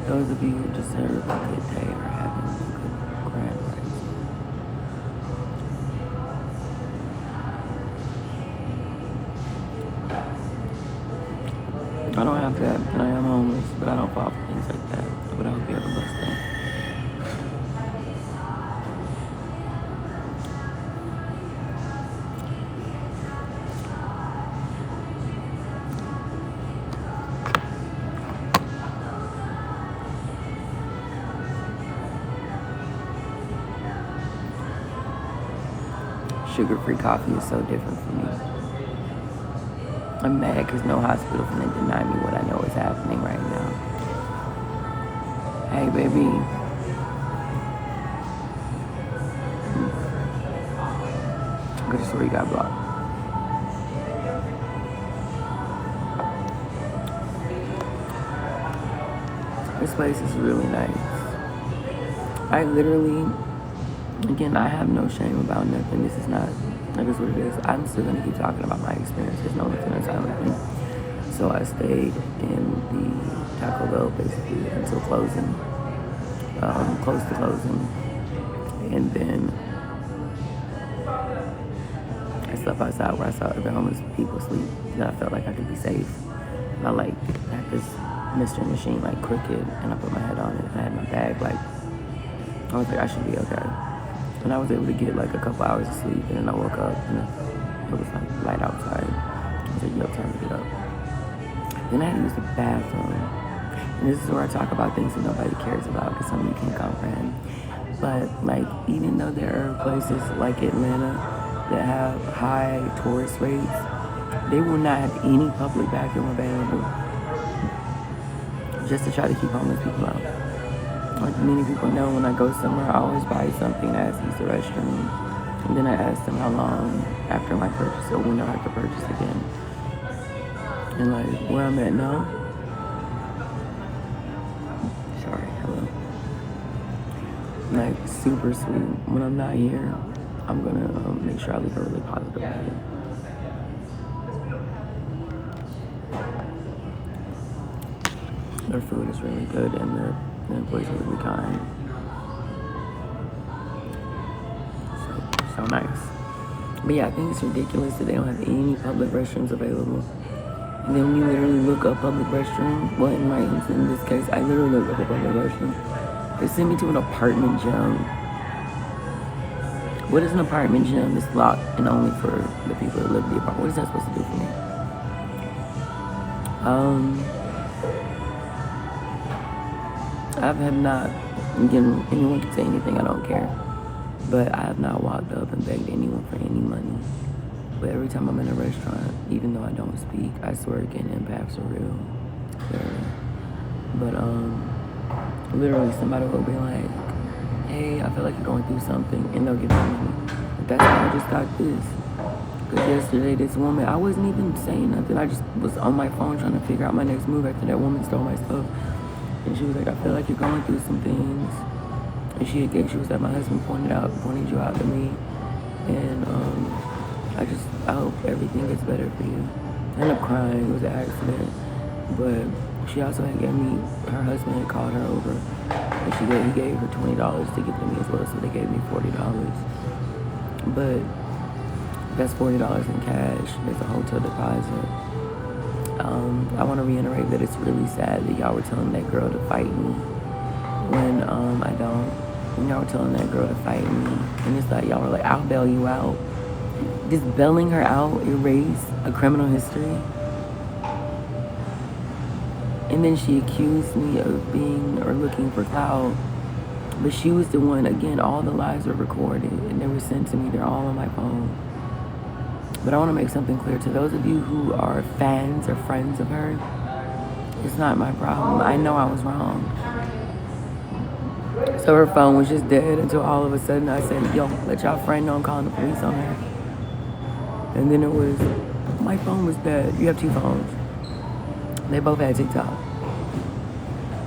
Those of you who deserve a good day are having a good grand rising. I don't have that, and I am homeless, but I don't fall for things like that. But I hope you have a blessed day. Sugar-free coffee is so different for me. I'm mad because no hospital can deny me what I know is happening right now. Hey, baby. I could have swore you got blocked. This place is really nice. I literally... Again, I have no shame about nothing. This is not, like, it's what it is. I'm still going to keep talking about my experiences. No one's going to time with me. So I stayed in the Taco Bell basically until closing, close to closing. And then I slept outside where I saw other homeless people sleep. And I felt like I could be safe. And I, like, had this mystery machine, like, crooked. And I put my head on it. And I had my bag, like, I was like, I should be okay. And I was able to get like a couple hours of sleep, and then I woke up and it was like light outside. I was like, yo, time to get up. Then I had to use the bathroom. And this is where I talk about things that nobody cares about because some of you can't comprehend. But like, even though there are places like Atlanta that have high tourist rates, they will not have any public bathroom available just to try to keep homeless people out. Like many people know, when I go somewhere, I always buy something that has to use the restroom. And then I ask them how long after my purchase or when I have to purchase again. And like, where I'm at now. Sorry, hello. Like, super sweet. When I'm not here, I'm gonna make sure I leave a really positive opinion. Their food is really good, and the employees are really kind. So nice. But yeah, I think it's ridiculous that they don't have any public restrooms available. And then when you literally look up public restroom, well, in this case, I literally looked up a public restroom. They sent me to an apartment gym. What is an apartment gym? It's locked and only for the people that live in the apartment. What is that supposed to do for me? I have not, again, anyone can say anything, I don't care. But I have not walked up and begged anyone for any money. But every time I'm in a restaurant, even though I don't speak, I swear again, impacts are real. But literally somebody will be like, hey, I feel like you're going through something, and they'll give me money. That's how I just got this. Because yesterday, this woman, I wasn't even saying nothing. I just was on my phone trying to figure out my next move after that woman stole my stuff. And she was like, I feel like you're going through some things. And she was like, my husband pointed you out to me. And I hope everything gets better for you. I ended up crying, it was an accident. But She also had gave me, her husband had called her over, and he gave her $20 to give to me as well, so they gave me $40. But that's $40 in cash. There's a hotel deposit. I want to reiterate that it's really sad that y'all were telling that girl to fight me when I don't. When y'all were telling that girl to fight me, and it's like y'all were like, I'll bail you out. Does bailing her out erase a criminal history? And then she accused me of being or looking for clout. But she was the one, again, all the lives were recorded and they were sent to me. They're all on my phone. But I want to make something clear to those of you who are fans or friends of her. It's not my problem. I know I was wrong. So her phone was just dead until all of a sudden I said, yo, let y'all friend know I'm calling the police on her. And then it was, my phone was dead. You have two phones. They both had TikTok.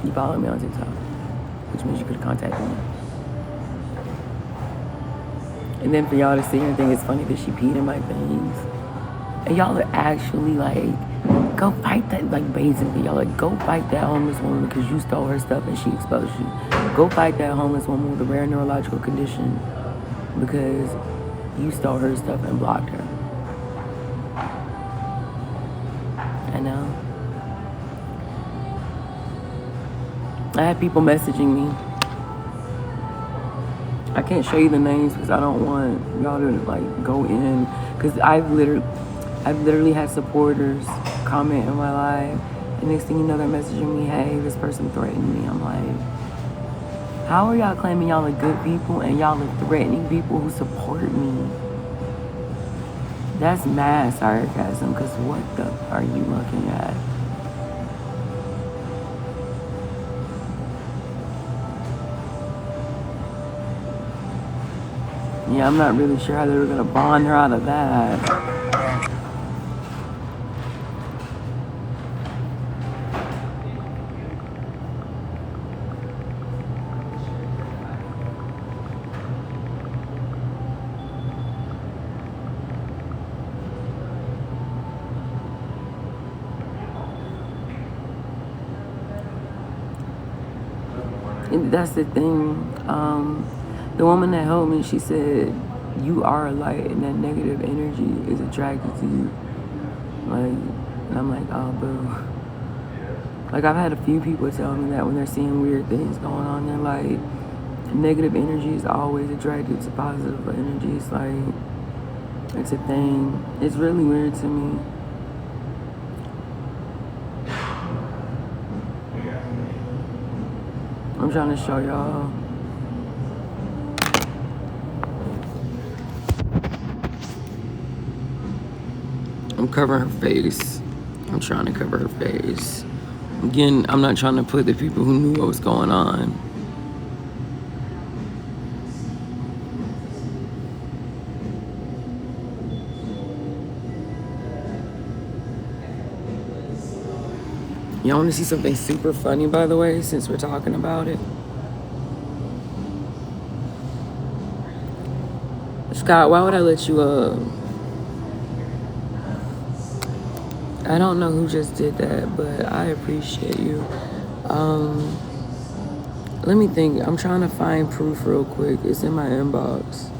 You followed me on TikTok, which means you could have contacted me. And then for y'all to see her and think it's funny that she peed in my things. And y'all are actually like, go fight that, like basically, y'all like, go fight that homeless woman because you stole her stuff and she exposed you. Go fight that homeless woman with a rare neurological condition because you stole her stuff and blocked her. I know. I had people messaging me. I can't show you the names because I don't want y'all to like go in. Because I've literally had supporters comment in my live, and next thing you know, they're messaging me, "Hey, this person threatened me." I'm like, how are y'all claiming y'all are good people and y'all are threatening people who support me? That's mad sarcasm. Because what the are you looking at? Yeah, I'm not really sure how they were going to bond her out of that. And that's the thing. The woman that helped me, she said, you are a light and that negative energy is attracted to you. Like, and I'm like, oh, boo. Like, I've had a few people tell me that when they're seeing weird things going on, they're like, negative energy is always attracted to positive energies. Like, it's a thing. It's really weird to me. I'm trying to show y'all. I'm covering her face. I'm trying to cover her face. Again, I'm not trying to put the people who knew what was going on. Y'all want to see something super funny, by the way, since we're talking about it? Scott, why would I let you up? I don't know who just did that, but I appreciate you. Let me think. I'm trying to find proof real quick. It's in my inbox.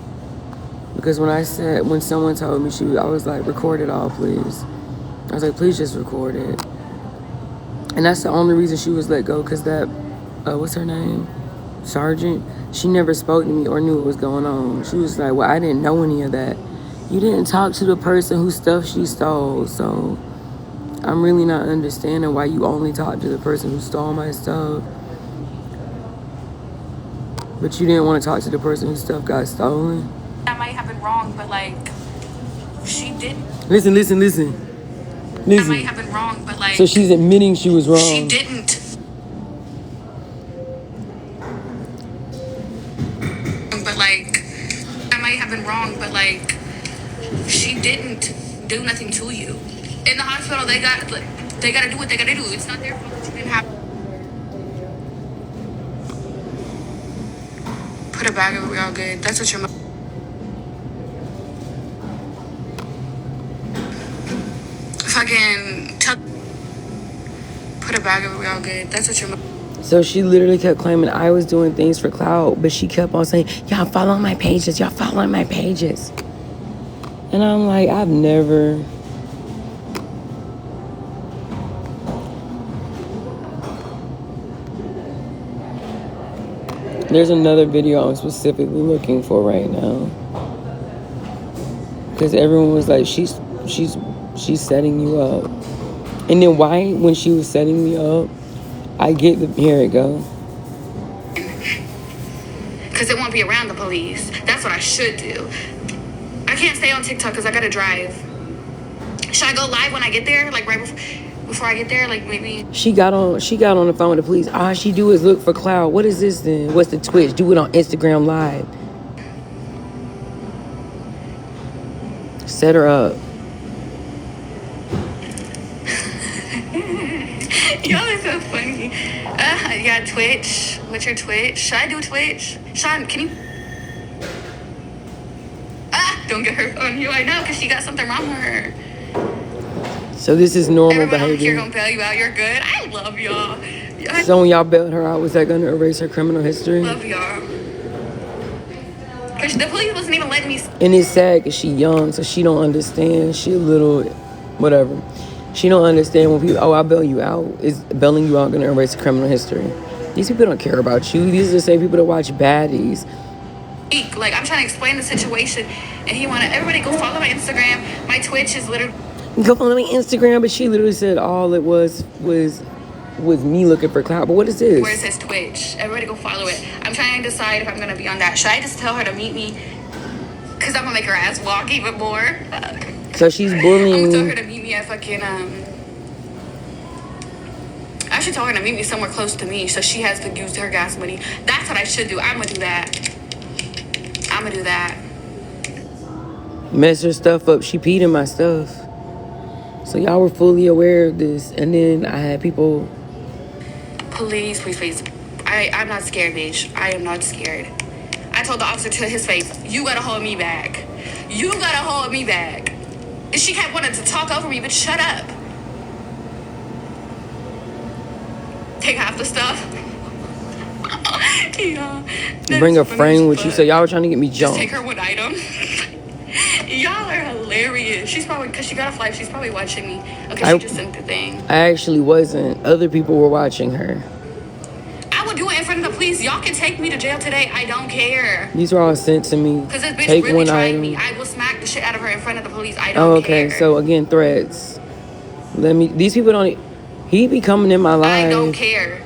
Because when someone told me I was like, record it all, please. I was like, please just record it. And that's the only reason she was let go, because that, what's her name? Sergeant. She never spoke to me or knew what was going on. She was like, well, I didn't know any of that. You didn't talk to the person whose stuff she stole, so I'm really not understanding why you only talked to the person who stole my stuff. But you didn't want to talk to the person whose stuff got stolen? I might have been wrong, but like, she didn't. Listen. I might have been wrong, but like. So she's admitting she was wrong. She didn't. But like, I might have been wrong, but like, she didn't do nothing to you. In the hospital, they gotta do what they gotta do. It's not their fault that you didn't have. Put a bag of it, we all good. That's what your mom. Fucking tell. put a bag over, we all good. That's what you're. So she literally kept claiming I was doing things for clout, but she kept on saying, y'all follow my pages, y'all follow my pages. And I'm like, I've never... There's another video I'm specifically looking for right now. Because everyone was like, she's setting you up. And then why, when she was setting me up, I get the... Here it go. Because it won't be around the police. That's what I should do. I can't stay on TikTok because I gotta drive. Should I go live when I get there? Like right before I get there? Like maybe... She got on the phone with the police. All she do is look for clout. What is this then? What's the Twitch? Do it on Instagram Live. Set her up. Y'all are so funny. Yeah, Twitch. What's your Twitch? Should I do Twitch? Sean, can you... Don't get her on you. I know, because she got something wrong with her. So this is normal Everyone behavior. Here gonna bail you out. You're good. I love y'all. So when y'all bailed her out, was that going to erase her criminal history? Love y'all. Because the police wasn't even letting me... And it's sad because she young, so she don't understand. She a little... Whatever. She don't understand when people... Oh, I bail you out. Is bailing you out going to erase criminal history? These people don't care about you. These are the same people that watch baddies. Like, I'm trying to explain the situation, and he wanted everybody go follow my Instagram. My Twitch is literally... Go follow me Instagram, but she literally said all it was me looking for clout. But what is this? Where it says Twitch. Everybody go follow it. I'm trying to decide if I'm going to be on that. Should I just tell her to meet me? Because I'm going to make her ass walk even more. So she's bullying... I'm going to tell her to meet me at fucking... I should tell her to meet me somewhere close to me so she has to use her gas money. That's what I should do. I'm going to do that. I'm going to do that. Mess her stuff up. She peed in my stuff. So y'all were fully aware of this. And then I had people... Please. I'm not scared, bitch. I am not scared. I told the officer to his face, you gotta hold me back. You gotta hold me back. And she kept wanting to talk over me, but shut up. Take half the stuff. Yeah. Bring a friend with you. So y'all were trying to get me jumped. Just take her one item. Y'all are hilarious. She's probably, because she got a flight, she's probably watching me. Okay, she just sent the thing. I actually wasn't. Other people were watching her. I would do it in front of the police. Y'all can take me to jail today. I don't care. These were all sent to me. Because this bitch Take really one tried item. me. I will smack the shit out of her in front of the police. I don't care. Okay, so again, threats. These people don't... He be coming in my life. I don't care.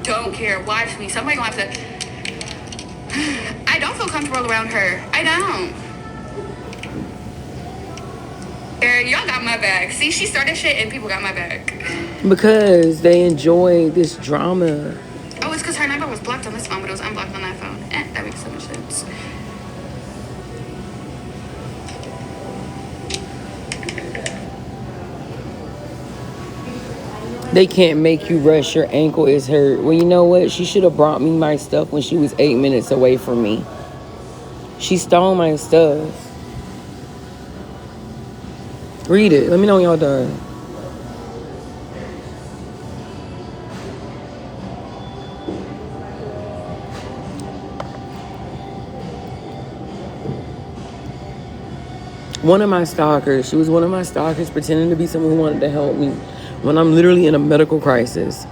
Don't care. Watch me. Somebody gonna have to... I don't feel comfortable around her. I don't. Y'all got my back. See, she started shit and people got my back. Because they enjoy this drama. Oh, it's because her number was blocked on this phone, but it was unblocked on that phone. That makes so much sense. They can't make you rush. Your ankle is hurt. Well, you know what? She should have brought me my stuff when she was 8 minutes away from me. She stole my stuff. Read it. Let me know when y'all done. One of my stalkers. She was one of my stalkers pretending to be someone who wanted to help me when I'm literally in a medical crisis.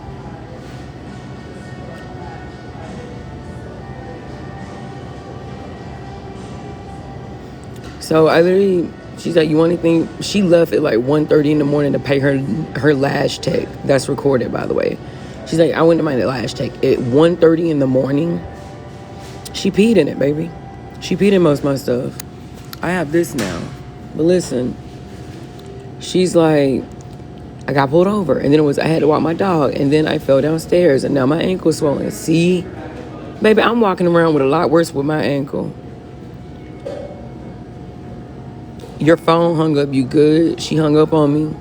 So I literally... She's like, you want anything? She left at like 1:30 in the morning to pay her lash tech. That's recorded, by the way. She's like, I went to my lash tech at 1:30 in the morning. She peed in it, baby. She peed in most of my stuff. I have this now. But listen, she's like, I got pulled over. And then I had to walk my dog. And then I fell downstairs. And now my ankle's swollen. See? Baby, I'm walking around with a lot worse with my ankle. Your phone hung up. You good? She hung up on me.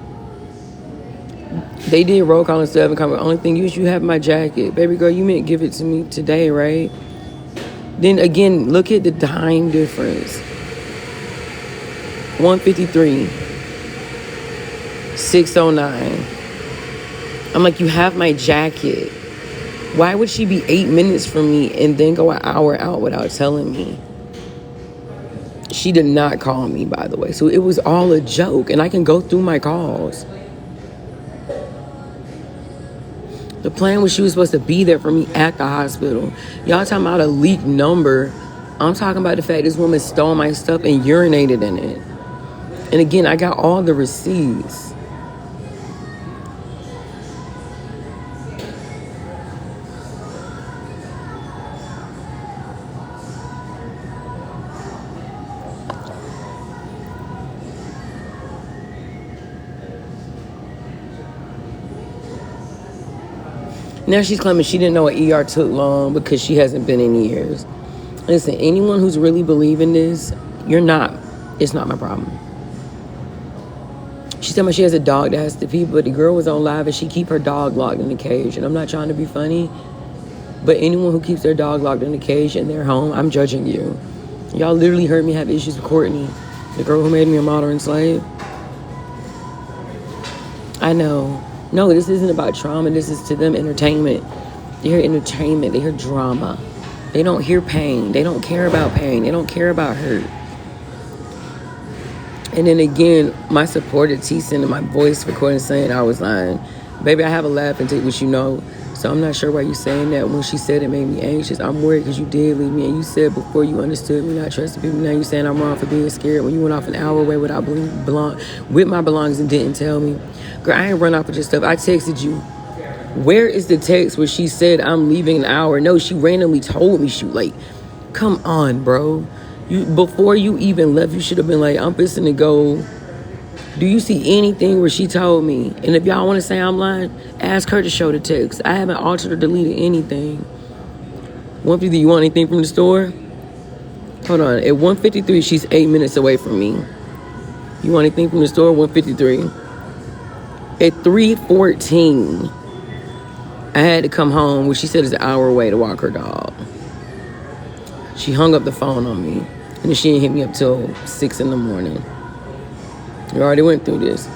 They did roll call and stuff and come. The only thing you have my jacket. Baby girl, you meant give it to me today, right? Then again, look at the time difference. 1:53. 6:09. I'm like, you have my jacket. Why would she be 8 minutes from me and then go an hour out without telling me? She did not call me, by the way. So it was all a joke. And I can go through my calls. The plan was she was supposed to be there for me at the hospital. Y'all talking about a leaked number. I'm talking about the fact this woman stole my stuff and urinated in it. And again, I got all the receipts. Now she's claiming she didn't know an ER took long because she hasn't been in years. Listen, anyone who's really believing this, you're not. It's not my problem. She told me she has a dog that has to pee, but the girl was on live and she keep her dog locked in the cage. And I'm not trying to be funny, but anyone who keeps their dog locked in the cage in their home, I'm judging you. Y'all literally heard me have issues with Courtney, the girl who made me a modern slave. I know. No, this isn't about trauma. This is to them entertainment. They hear entertainment. They hear drama. They don't hear pain. They don't care about pain. They don't care about hurt. And then again, my supporter T sending my voice recording saying I was lying. Baby, I have a laugh and take what you know. So I'm not sure why you saying that. When she said it made me anxious. I'm worried because you did leave me. And you said before you understood me not trusting people. Now you saying I'm wrong for being scared when you went off an hour away without with my belongings and didn't tell me. Girl, I ain't run off with your stuff. I texted you. Where is the text where she said I'm leaving an hour? No, she randomly told me she late. Come on, bro. Before you even left, you should have been like, I'm fixing to go. Do you see anything where she told me? And if y'all want to say I'm lying, ask her to show the text. I haven't altered or deleted anything. 153, you want anything from the store? Hold on. At 153, she's 8 minutes away from me. You want anything from the store? 153. At 3:14, I had to come home, which she said is an hour away to walk her dog. She hung up the phone on me. And she didn't hit me up till 6 in the morning. We already went through this.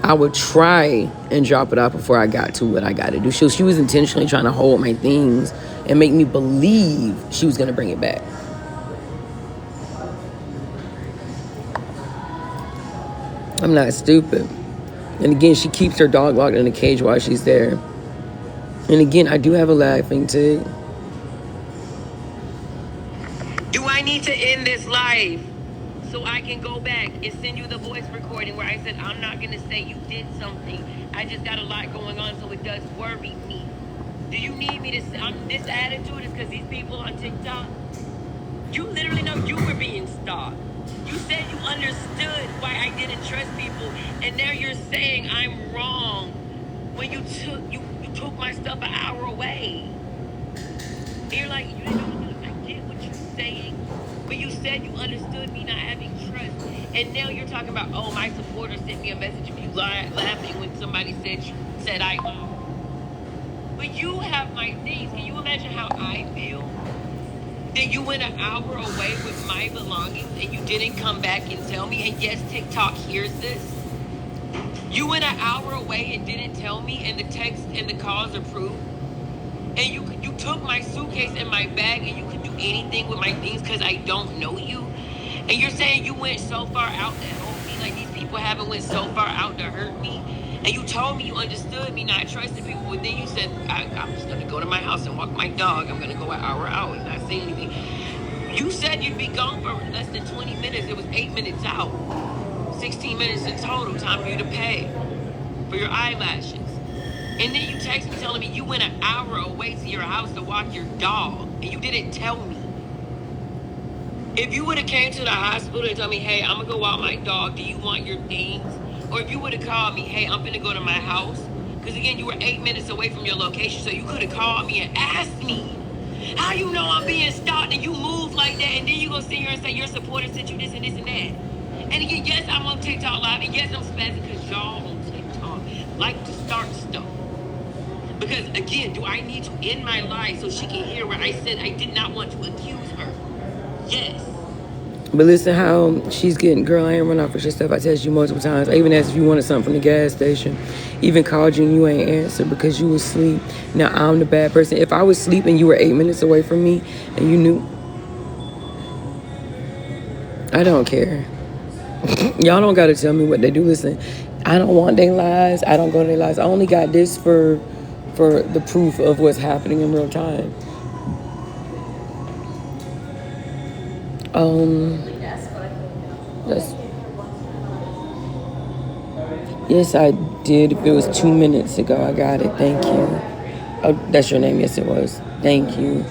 I would try and drop it off before I got to what I got to do. She was intentionally trying to hold my things and make me believe she was going to bring it back. I'm not stupid. And again, she keeps her dog locked in a cage while she's there. And again, I do have a laughing tick. Do I need to end this live so I can go back and send you the voice recording where I said I'm not going to say you did something. I just got a lot going on, so it does worry me. Do you need me to say this attitude is because these people on TikTok? You literally know you were being stalked. You said you understood why I didn't trust people, and now you're saying I'm wrong when you took my stuff an hour away. And you're like, you didn't know, I get what you're saying, but you said you understood me not having trust, and now you're talking about, oh, my supporter sent me a message of you laughing when somebody said I lied. But you have my things. Can you imagine how I feel? That you went an hour away with my belongings and you didn't come back and tell me. And yes, TikTok hears this. You went an hour away and didn't tell me, and the text and the calls are proof. And you took my suitcase and my bag, and you could do anything with my things because I don't know you. And you're saying you went so far out to help me, like these people haven't went so far out to hurt me. And you told me you understood me not trusting people, but then you said, I'm just going to go to my house and walk my dog. I'm going to go an hour out and not say anything. You said you'd be gone for less than 20 minutes. It was 8 minutes out. 16 minutes in total, time for you to pay for your eyelashes. And then you text me telling me you went an hour away to your house to walk your dog, and you didn't tell me. If you would have came to the hospital and told me, hey, I'm going to go walk my dog, do you want your things? Or if you would have called me, hey, I'm going to go to my house. Because, again, you were 8 minutes away from your location, so you could have called me and asked me, how you know I'm being stalked and you move like that, and then you go sit here and say your supporter sent you this and this and that. And again, yes, I'm on TikTok Live, and yes, I'm spazzing because y'all on TikTok like to start stuff. Because, again, do I need to end my life so she can hear where I said I did not want to accuse her? Yes. But listen how she's getting, girl, I ain't run off with your stuff. I texted you multiple times. I even asked if you wanted something from the gas station. Even called you and you ain't answered because you was asleep. Now I'm the bad person. If I was asleep and you were 8 minutes away from me and you knew, I don't care. Y'all don't gotta tell me what they do. Listen, I don't want their lies. I don't go to their lies. I only got this for the proof of what's happening in real time. That's, yes, I did. If it was 2 minutes ago, I got it. Thank you. Oh, that's your name. Yes, it was. Thank you.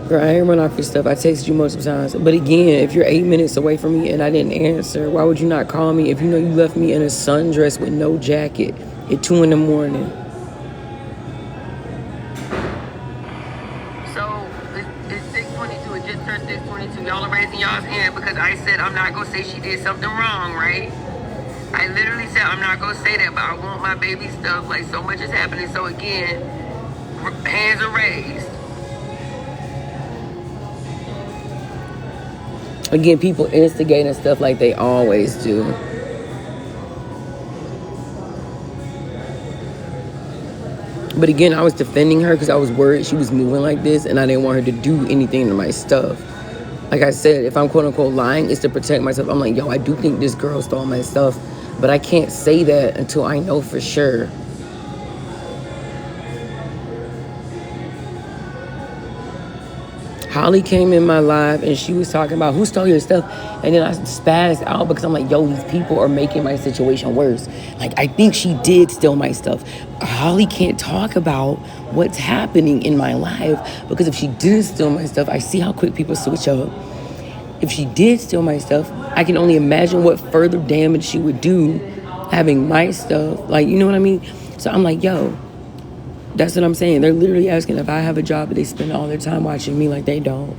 Girl, I ain't run off your stuff. I texted you multiple times. But again, if you're 8 minutes away from me and I didn't answer, why would you not call me if you know you left me in a sundress with no jacket at 2 in the morning? So it's 6:22. It just turned 6:22. Y'all are raising y'all's hand because I said I'm not gonna say she did something wrong, right? I literally said I'm not gonna say that, but I want my baby stuff. Like, so much is happening. So again, hands are raised. Again, people instigating stuff like they always do. But again, I was defending her because I was worried she was moving like this and I didn't want her to do anything to my stuff. Like I said, if I'm quote unquote lying, it's to protect myself. I'm like, yo, I do think this girl stole my stuff, but I can't say that until I know for sure. Holly came in my live and she was talking about who stole your stuff. And then I spazzed out because I'm like, yo, these people are making my situation worse. Like, I think she did steal my stuff. Holly can't talk about what's happening in my life because if she didn't steal my stuff, I see how quick people switch up. If she did steal my stuff, I can only imagine what further damage she would do having my stuff. Like, you know what I mean? So I'm like, yo, that's what I'm saying. They're literally asking if I have a job, but they spend all their time watching me like they don't.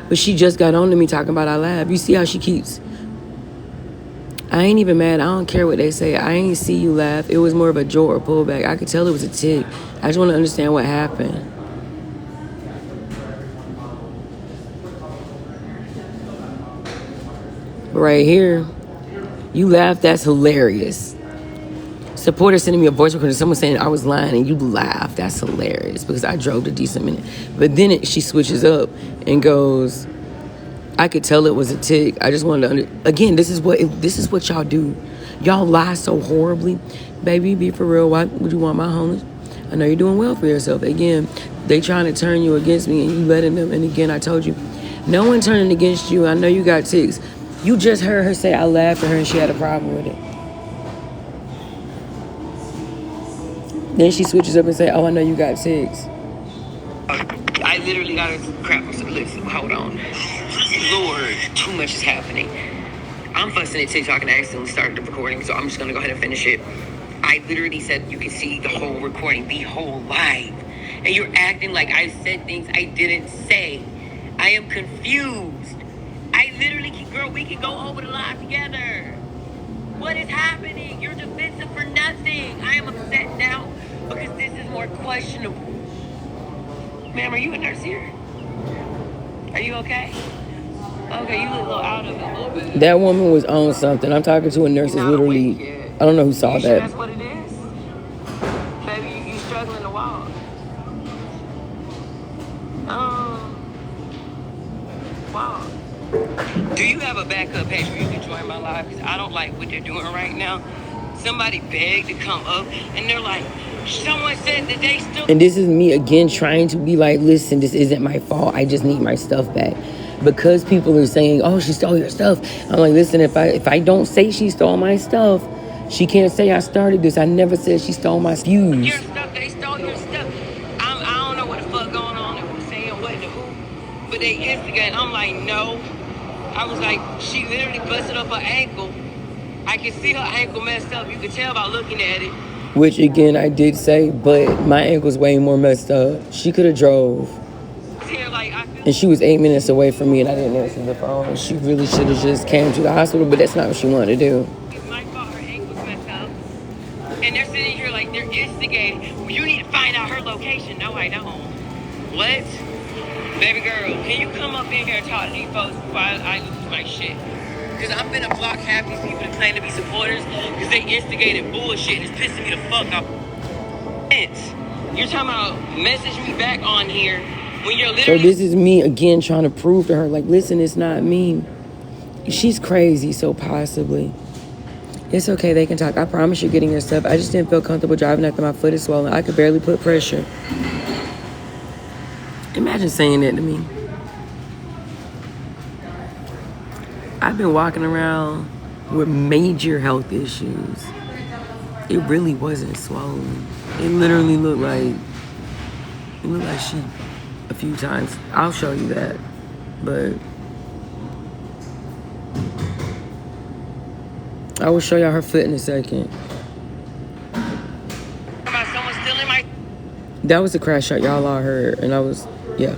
But she just got on to me talking about our lab. You see how she keeps... I ain't even mad. I don't care what they say. I ain't see you laugh. It was more of a jolt or pullback. I could tell it was a tick. I just want to understand what happened. But right here, you laugh. That's hilarious. Supporter sending me a voice recording. Someone saying I was lying and you laugh. That's hilarious because I drove a decent minute. But then she switches up and goes, I could tell it was a tick. I just wanted to again, this is what y'all do. Y'all lie so horribly. Baby, be for real. Why would you want my homeless? I know you're doing well for yourself. Again, they trying to turn you against me and you letting them. And again, I told you, no one turning against you. I know you got ticks. You just heard her say I laughed at her and she had a problem with it. Then she switches up and say, oh, I know you got ticks. I literally got to crap. Listen, hold on. Lord, too much is happening. I'm fussing at TikTok and I accidentally started the recording, so I'm just going to go ahead and finish it. I literally said you can see the whole recording, the whole live. And you're acting like I said things I didn't say. I am confused. I literally, girl, we can go over the live together. What is happening? You're defensive for nothing. I am upset now because this is more questionable. Ma'am, are you a nurse here? Are you okay? Okay, you look a little out of it a little bit. That woman was on something. I'm talking to a nurse that's literally... I don't know who saw You that. sure that's what it is? Baby, you struggling to walk. Wow. Do you have a backup page where you can join my live? Because I don't like what they're doing right now. Somebody begged to come up, and they're like, someone said that they still... And this is me again trying to be like, listen, this isn't my fault. I just need my stuff back. Because people are saying, oh, she stole your stuff. I'm like, listen, if I don't say she stole my stuff, she can't say I started this. I never said she stole my views. Your stuff, they stole your stuff. I don't know what the fuck going on. They were saying what the who, but they instigated. I'm like, no. I was like, she literally busted up her ankle. I can see her ankle messed up. You could tell by looking at it. Which again, I did say, but my ankle's way more messed up. She could have drove. And she was 8 minutes away from me and I didn't answer the phone. She really should have just came to the hospital, but that's not what she wanted to do. My fault, her ankle's messed up. And they're sitting here like they're instigating. You need to find out her location. No, I don't. What? Baby girl, can you come up in here and talk to these folks before I lose my shit? Because I'm finna block half these people that claim to be supporters because they instigated bullshit and it's pissing me the fuck off. You're talking about message me back on here when you're literally... So this is me again trying to prove to her, like, listen, it's not me. She's crazy, so possibly. It's okay, they can talk. I promise you're getting your stuff. I just didn't feel comfortable driving after my foot is swollen. I could barely put pressure. Imagine saying that to me. I've been walking around with major health issues. It really wasn't swollen. It literally looked like sheep a few times. I'll show you that. But I will show y'all her foot in a second. That was the crash shot y'all all heard, and yeah.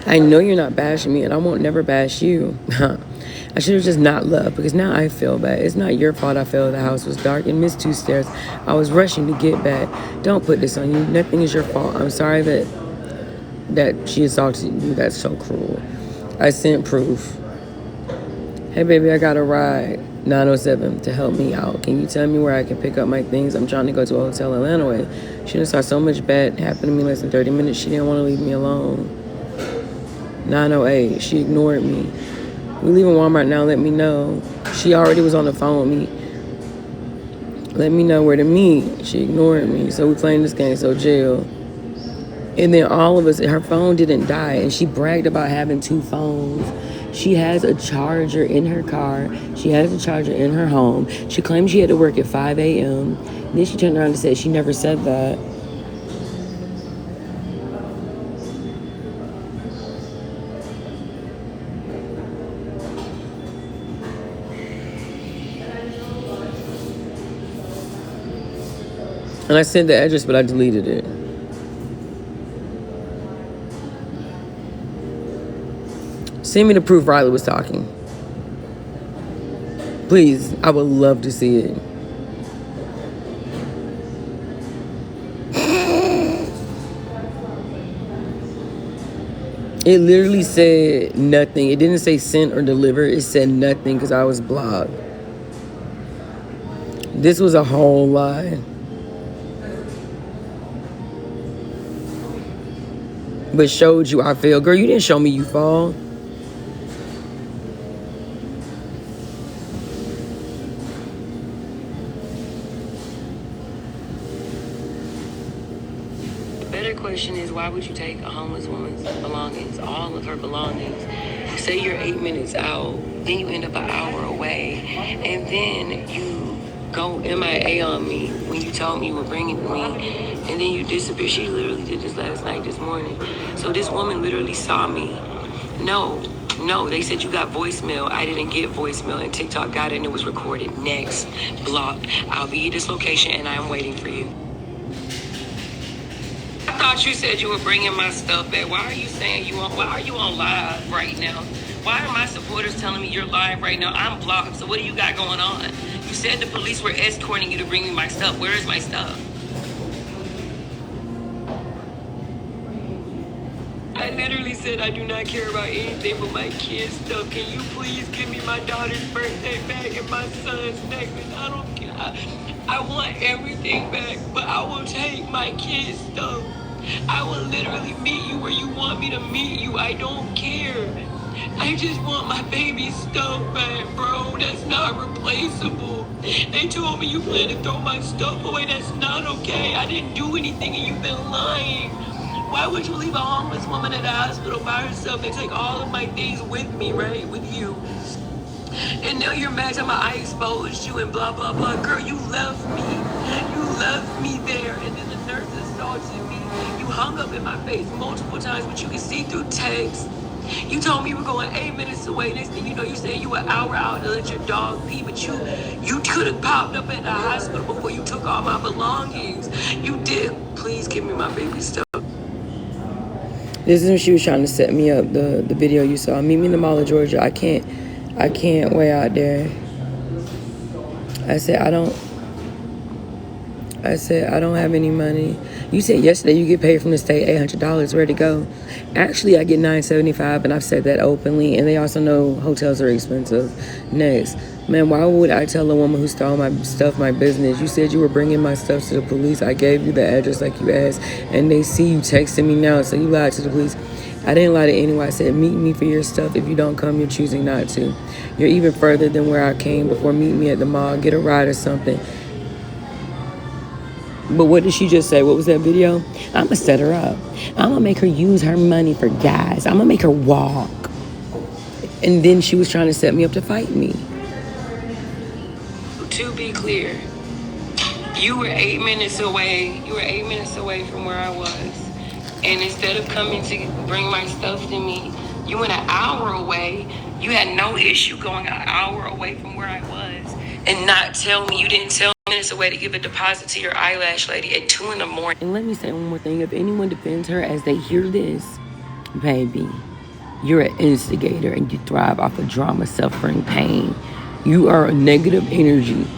I know you're not bashing me, and I won't never bash you. I should have just not left, because now I feel bad. It's not your fault I fell. The house was dark and missed 2 stairs. I was rushing to get back. Don't put this on you. Nothing is your fault. I'm sorry that she assaulted you. That's so cruel. I sent proof. Hey, baby, I got a ride. 907 to help me out. Can you tell me where I can pick up my things? I'm trying to go to a hotel Atlanta way. She done saw so much bad happen to me in less than 30 minutes. She didn't want to leave me alone. 908. She ignored me. We leaving Walmart now. Let me know. She already was on the phone with me. Let me know where to meet. She ignored me. So we playing this game. So jail. And then all of us, her phone didn't die. And she bragged about having 2 phones. She has a charger in her car. She has a charger in her home. She claimed she had to work at 5 a.m. Then she turned around and said she never said that. And I sent the address, but I deleted it. Send me the proof Riley was talking. Please, I would love to see it. It literally said nothing. It didn't say sent or deliver. It said nothing because I was blocked. This was a whole lie. But showed you I failed. Girl, you didn't show me you fall. Question is, why would you take a homeless woman's belongings, all of her belongings? Say you're 8 minutes out, then you end up an hour away, and then you go MIA on me when you told me you were bringing me, and then you disappear. She literally did this last night, this morning. So this woman literally saw me. No, they said you got voicemail. I didn't get voicemail, and TikTok got it, and it was recorded. Next, blocked. I'll be at this location, and I'm waiting for you. I thought you said you were bringing my stuff back. Why are you saying why are you on live right now? Why are my supporters telling me you're live right now? I'm blocked. So what do you got going on? You said the police were escorting you to bring me my stuff. Where is my stuff? I literally said I do not care about anything but my kids' stuff. Can you please give me my daughter's birthday back and my son's necklace? I don't care. I want everything back, but I will take my kids' stuff. I will literally meet you where you want me to meet you. I don't care. I just want my baby's stuff back, bro. That's not replaceable. They told me you plan to throw my stuff away. That's not okay. I didn't do anything and you've been lying. Why would you leave a homeless woman at the hospital by herself and take all of my things with me, right? With you. And now you're mad at I exposed you and blah, blah, blah. Girl, you left me. You left me there. And then the nurse assaulted me. You hung up in my face multiple times, but you can see through text. You told me you were going 8 minutes away. Next thing you know, you said you were an hour out to let your dog pee, but you could have popped up at the hospital before you took all my belongings. You did. Please give me my baby stuff. This is when she was trying to set me up, the video you saw. Meet me in the Mall of Georgia. I can't way out there. I said, I don't. I said, I don't have any money. You said yesterday you get paid from the state $800. Where'd it go? Actually, I get $975, and I've said that openly. And they also know hotels are expensive. Next, man, why would I tell a woman who stole my stuff, my business? You said you were bringing my stuff to the police. I gave you the address like you asked, and they see you texting me now, so you lied to the police. I didn't lie to anyone. I said, meet me for your stuff. If you don't come, you're choosing not to. You're even further than where I came before. Meet me at the mall. Get a ride or something. But what did she just say? What was that video? I'm going to set her up. I'm going to make her use her money for gas. I'm going to make her walk. And then she was trying to set me up to fight me. To be clear, you were 8 minutes away. You were 8 minutes away from where I was. And instead of coming to bring my stuff to me, you went an hour away. You had no issue going an hour away from where I was and not tell me. You didn't tell me minutes away to give a deposit to your eyelash lady at 2 a.m. And let me say one more thing. If anyone defends her as they hear this, baby, you're an instigator and you thrive off of drama, suffering, pain. You are a negative energy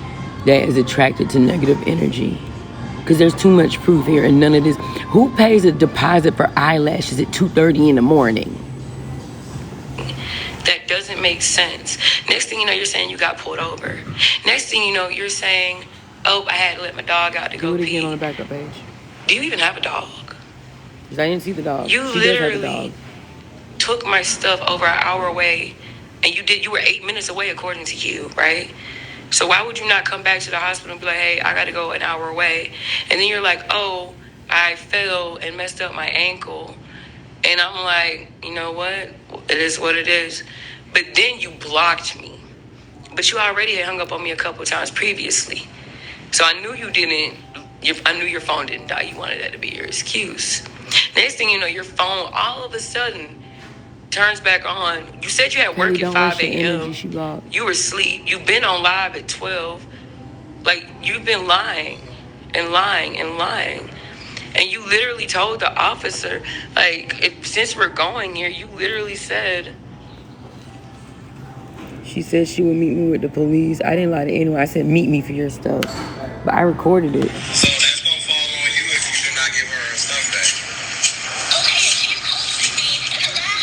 that is attracted to negative energy. Because there's too much proof here and none of this. Who pays a deposit for eyelashes at 2:30 in the morning? That doesn't make sense. Next thing you know, you're saying you got pulled over. Next thing you know, you're saying, oh, I had to let my dog out to go pee. Do it again on the backup page. Do you even have a dog? Because I didn't see the dog. You she literally does have a dog. Took my stuff over an hour away, and you were 8 minutes away according to you, right? So why would you not come back to the hospital and be like, hey, I got to go an hour away? And then you're like, oh, I fell and messed up my ankle. And I'm like, you know what? It is what it is. But then you blocked me. But you already had hung up on me a couple of times previously. So I knew you didn't. I knew your phone didn't die. You wanted that to be your excuse. Next thing you know, your phone all of a sudden turns back on. You said you had work at 5 a.m. You were asleep. You've been on live at 12. Like, you've been lying and lying and lying. And you literally told the officer, like, since we're going here, you literally said. She said she would meet me with the police. I didn't lie to anyone. I said, meet me for your stuff. But I recorded it. So that's going to fall on you if you do not give her her stuff back.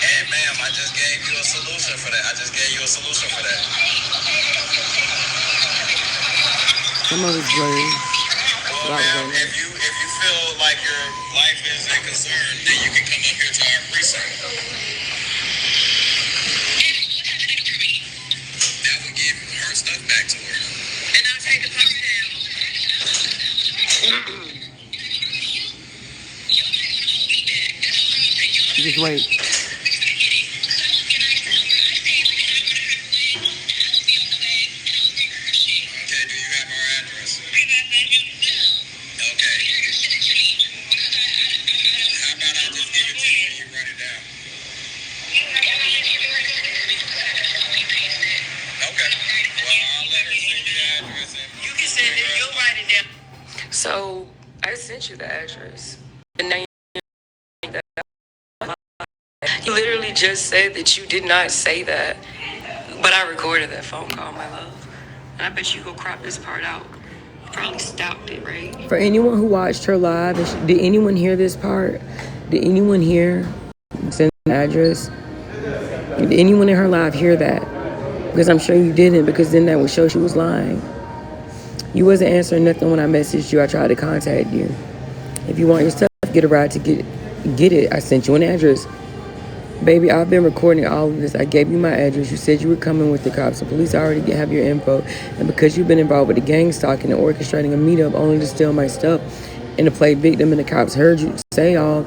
And ma'am, I just gave you a solution for that. Some of it's blurry. Well, ma'am, if you feel like your life is in concern, then you can come up here to our precinct. That would give her stuff back to her. And I'll take the pump down. Just wait. Okay, do you have our address? Okay. How about I just give it to you and you write it down? Okay. Well, I'll let her send you the address. And You can send it. You'll write it down. So I sent you the address. And now you literally just said that you did not say that. But I recorded that phone call, my love. And I bet you go crop this part out. You probably stopped it, right? For anyone who watched her live, did anyone hear this part? Did anyone hear send the address? Did anyone in her live hear that? Because I'm sure you didn't, because then that would show she was lying. You wasn't answering nothing when I messaged you. I tried to contact you. If you want your stuff, get a ride to get it. I sent you an address. Baby, I've been recording all of this. I gave you my address. You said you were coming with the cops. The police already have your info. And because you've been involved with the gang stalking and orchestrating a meetup only to steal my stuff and to play victim, and the cops heard you say all,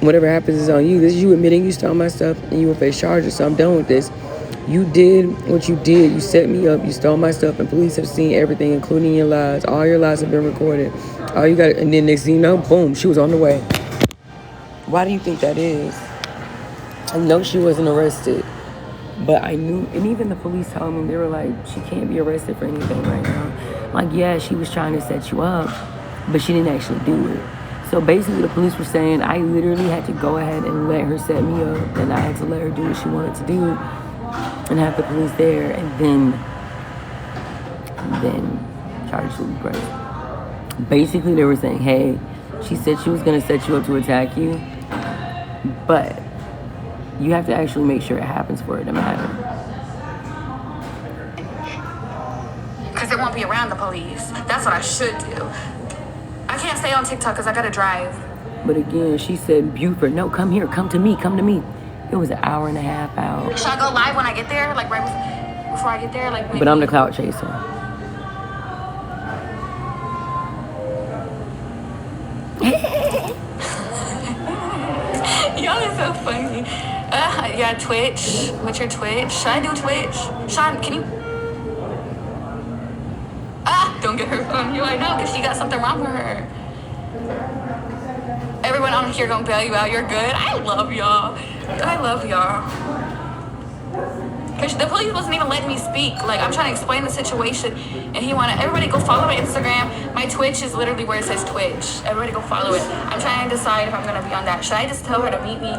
whatever happens is on you. This is you admitting you stole my stuff and you will face charges. So I'm done with this. You did what you did. You set me up. You stole my stuff, and police have seen everything, including your lies. All your lies have been recorded. All you got, and then next thing you know, boom, she was on the way. Why do you think that is? I know she wasn't arrested, but I knew, and even the police told me, they were like, she can't be arrested for anything right now. Like, yeah, she was trying to set you up, but she didn't actually do it. So basically the police were saying I literally had to go ahead and let her set me up, and I had to let her do what she wanted to do and have the police there, and then charges would be pressed. Basically, they were saying, hey, she said she was going to set you up to attack you, but you have to actually make sure it happens for it to matter. Because it won't be around the police. That's what I should do. I can't stay on TikTok because I got to drive. But again, she said, Buford, no, come here, come to me. It was an hour and a half out. Should I go live when I get there? Like right before I get there? Like maybe... But I'm the clout chaser. Y'all are so funny. Yeah, Twitch. What's your Twitch? Should I do Twitch? Sean, can you... Don't get her on you, I know, because she got something wrong with her. Everyone on here gonna bail you out. You're good. I love y'all. Because the police wasn't even letting me speak. Like, I'm trying to explain the situation, and he wanted everybody go follow my Instagram. My Twitch is literally where it says Twitch. Everybody go follow it. I'm trying to decide if I'm gonna be on that. Should I just tell her to meet me?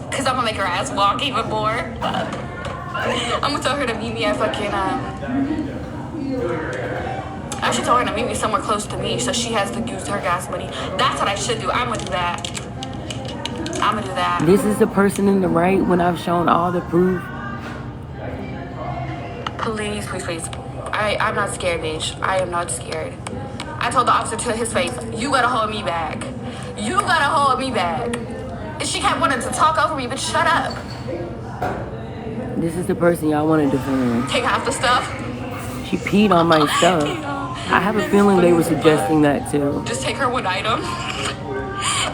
Because I'm gonna make her ass walk even more. I'm gonna tell her to meet me at fucking I should tell her to meet me somewhere close to me so she has to use her gas money. That's what I should do. I'm gonna do that. This is the person in the right when I've shown all the proof. Please. I'm not scared, bitch. I am not scared. I told the officer to his face, you gotta hold me back. And she kept wanting to talk over me, but shut up. This is the person y'all want to defend. Take half the stuff. She peed on my stuff. I have a feeling they were suggesting that too. Just take her one item.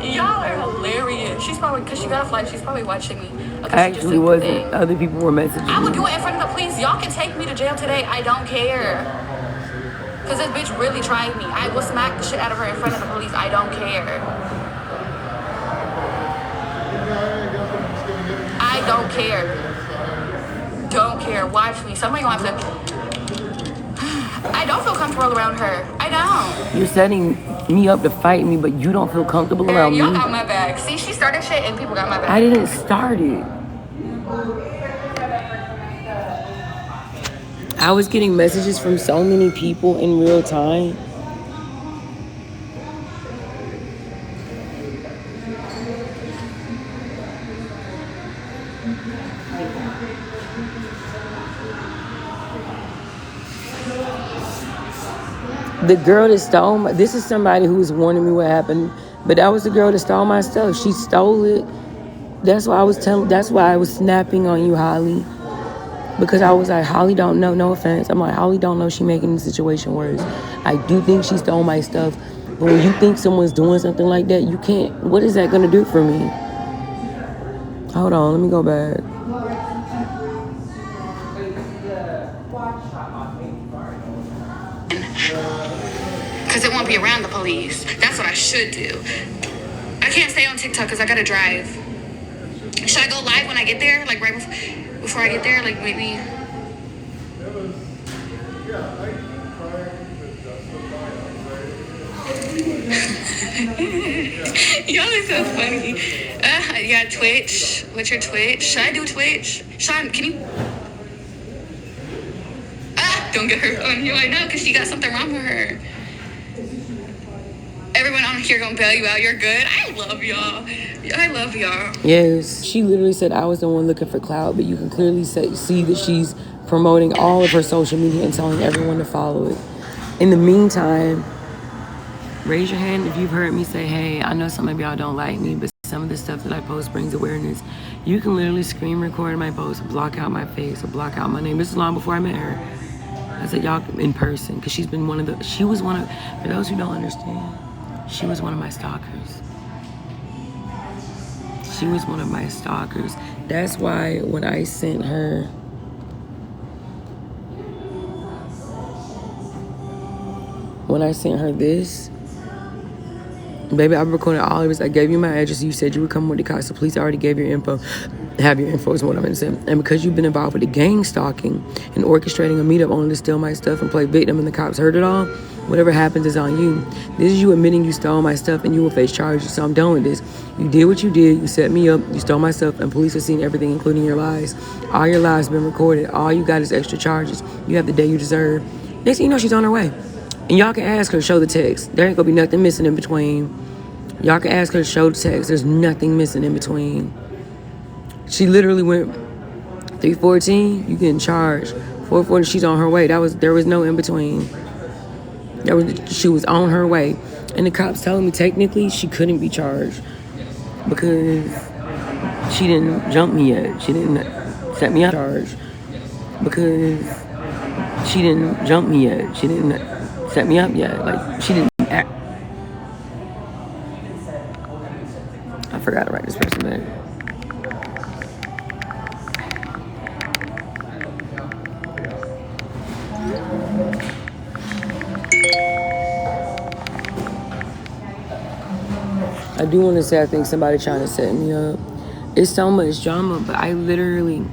Y'all are hilarious. She's probably, because she got a flight, she's probably watching me. Okay, Actually wasn't. Other people were messaging me. I would do it in front of the police. Y'all can take me to jail today. I don't care. Because this bitch really tried me. I will smack the shit out of her in front of the police. I don't care. Don't care. Watch me. Somebody gonna have to... I don't feel comfortable around her. I don't. You're setting me up to fight me, but you don't feel comfortable around me. Y'all got my back. See, she started shit and people got my back. I didn't start it. I was getting messages from so many people in real time. The girl that stole my... This is somebody who was warning me what happened. But that was the girl that stole my stuff. She stole it. That's why I was snapping on you, Holly. Because I was like, Holly don't know. No offense. I'm like, Holly don't know she making the situation worse. I do think she stole my stuff. But when you think someone's doing something like that, you can't... What is that going to do for me? Hold on. Let me go back. Because it won't be around the police. That's what I should do. I can't stay on TikTok because I gotta drive. Should I go live when I get there? Like right before I get there? Like maybe... Y'all are so funny. Yeah, Twitch. What's your Twitch? Should I do Twitch? Sean, can you... Don't get her on you, I know, because she got something wrong with her. Everyone on here gonna bail you out. You're good. I love y'all. Yes. She literally said I was the one looking for clout, but you can clearly see that she's promoting all of her social media and telling everyone to follow it. In the meantime, raise your hand if you've heard me say, hey, I know some of y'all don't like me, but some of the stuff that I post brings awareness. You can literally screen record my post, block out my face, or block out my name. This is long before I met her. I said, y'all in person, because for those who don't understand, she was one of my stalkers. That's why when I sent her this, baby, I recorded all of this. I gave you my address. You said you would come with the cops. The police already gave your info. Have your info is what I'm going to say. And because you've been involved with the gang stalking and orchestrating a meetup only to steal my stuff and play victim and the cops heard it all, whatever happens is on you. This is you admitting you stole my stuff and you will face charges. So I'm done with this. You did what you did. You set me up. You stole my stuff and police have seen everything, including your lies. All your lies have been recorded. All you got is extra charges. You have the day you deserve. Next thing you know, she's on her way. And y'all can ask her, show the text. There ain't gonna be nothing missing in between. Y'all can ask her, show the text. There's nothing missing in between. She literally went 314, you getting charged. 440, she's on her way. There was no in between. She was on her way. And the cops told me technically she couldn't be charged because she didn't jump me yet. She didn't set me up charged because she didn't jump me yet. She didn't set me up yet. Like, she didn't act. I forgot to write this person back. I do want to say I think somebody trying to set me up. It's so much drama, but I literally,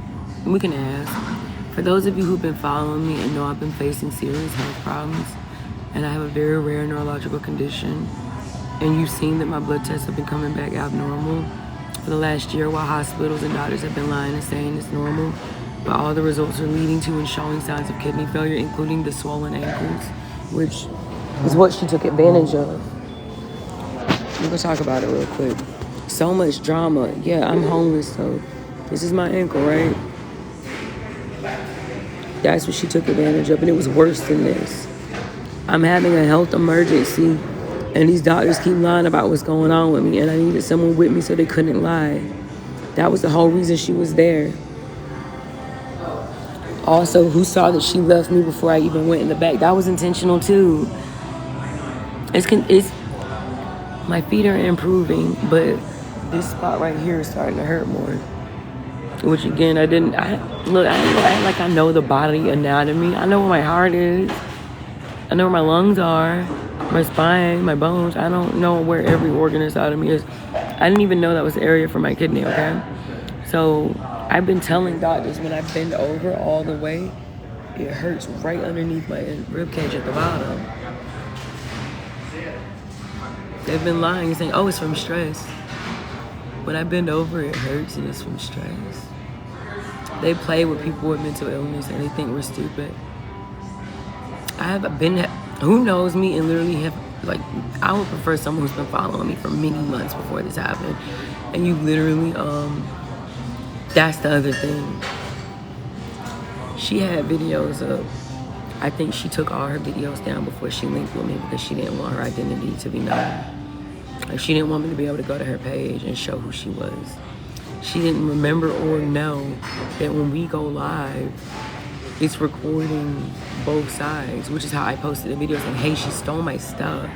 we can ask. For those of you who've been following me and know I've been facing serious health problems, and I have a very rare neurological condition, and you've seen that my blood tests have been coming back abnormal for the last year while hospitals and doctors have been lying and saying it's normal, but all the results are leading to and showing signs of kidney failure, including the swollen ankles, which is what she took advantage of. We're gonna talk about it real quick. So much drama. Yeah, I'm homeless, so this is my ankle, right? That's what she took advantage of, and it was worse than this. I'm having a health emergency, and these doctors keep lying about what's going on with me, and I needed someone with me so they couldn't lie. That was the whole reason she was there. Also, who saw that she left me before I even went in the back? That was intentional too. It's my feet are improving, but this spot right here is starting to hurt more. Which again, I didn't act like I know the body anatomy. I know where my heart is. I know where my lungs are, my spine, my bones. I don't know where every organ inside of me is. I didn't even know that was the area for my kidney, okay? So I've been telling doctors when I bend over all the way, it hurts right underneath my rib cage at the bottom. They've been lying and saying, oh, it's from stress. When I bend over, it hurts and it's from stress. They play with people with mental illness and they think we're stupid. Who knows me and literally have, like, I would prefer someone who's been following me for many months before this happened. And you literally, that's the other thing. She had videos of, I think she took all her videos down before she linked with me because she didn't want her identity to be known. Like, she didn't want me to be able to go to her page and show who she was. She didn't remember or know that when we go live, it's recording both sides, which is how I posted a video saying, hey, she stole my stuff.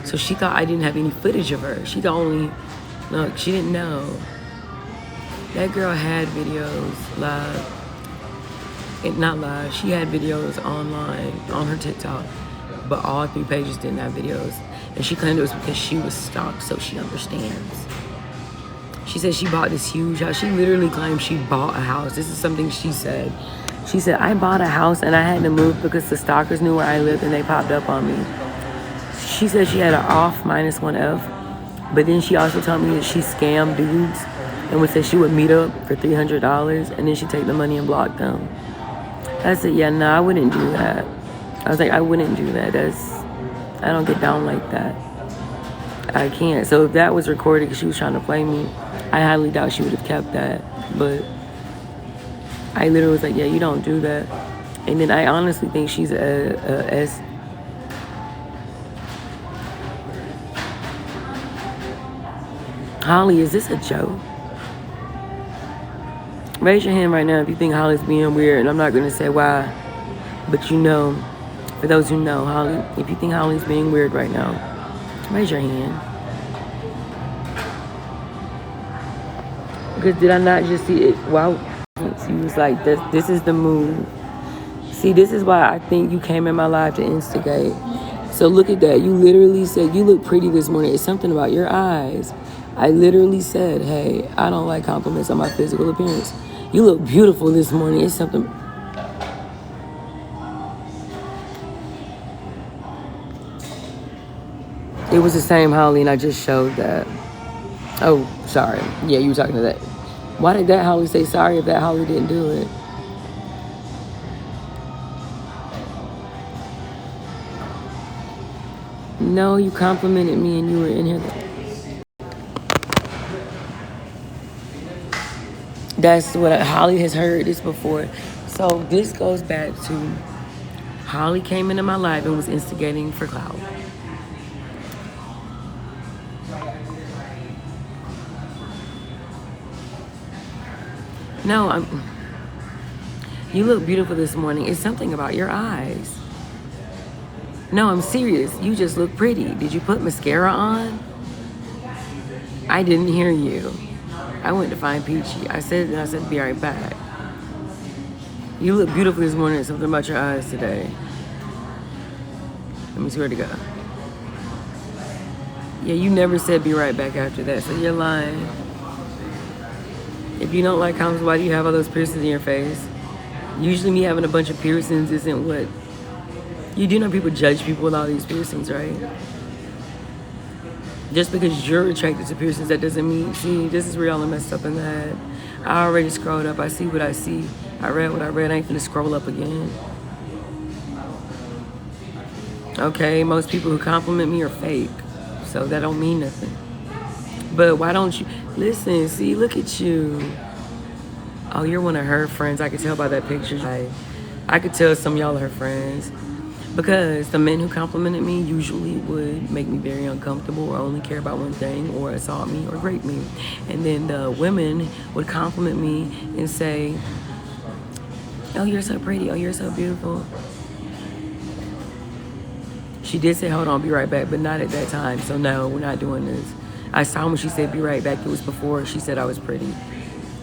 So she thought I didn't have any footage of her. She didn't know. That girl had videos live. Not live, she had videos online on her TikTok, but all 3 pages didn't have videos. And she claimed it was because she was stalked, so she understands. She said she bought this huge house. She literally claimed she bought a house. This is something she said. She said, I bought a house and I had to move because the stalkers knew where I lived and they popped up on me. She said she had an off -1F, but then she also told me that she scammed dudes and would say she would meet up for $300 and then she'd take the money and block them. I said, yeah, no, I wouldn't do that. I was like, I wouldn't do that. I don't get down like that. I can't. So if that was recorded because she was trying to play me, I highly doubt she would have kept that. But I literally was like, yeah, you don't do that. And then I honestly think she's Holly, is this a joke? Raise your hand right now if you think Holly's being weird, and I'm not going to say why, but you know, for those who know, Holly, if you think Holly's being weird right now, raise your hand. Because did I not just see it? Wow, she was like, this is the move. See, this is why I think you came in my life to instigate. So look at that. You literally said, you look pretty this morning. It's something about your eyes. I literally said, hey, I don't like compliments on my physical appearance. You look beautiful this morning. It's something. It was the same Holly, and I just showed that. Oh, sorry. Yeah, you were talking to that. Why did that Holly say sorry if that Holly didn't do it? No, you complimented me and you were in here. That's what Holly has heard this before. So this goes back to Holly came into my life and was instigating for clout. No, you look beautiful this morning. It's something about your eyes. No, I'm serious. You just look pretty. Did you put mascara on? I didn't hear you. I went to find Peachy. I said, be right back. You look beautiful this morning. Something about your eyes today. Let me swear to God. Yeah, you never said be right back after that, so you're lying. If you don't like comments, why do you have all those piercings in your face? Usually me having a bunch of piercings isn't what... You do know people judge people with all these piercings, right? Just because you're attracted to piercings, that doesn't mean... See, this is where y'all are messed up in the head. I already scrolled up. I see what I see. I read what I read. I ain't finna scroll up again. Okay, most people who compliment me are fake. So that don't mean nothing. But why don't you... Listen, see, look at you. Oh, you're one of her friends. I could tell by that picture. I could tell some of y'all are her friends. Because the men who complimented me usually would make me very uncomfortable or only care about one thing or assault me or rape me. And then the women would compliment me and say, oh, you're so pretty. Oh, you're so beautiful. She did say, hold on, be right back, but not at that time. So no, we're not doing this. I saw when she said be right back. It was before she said I was pretty.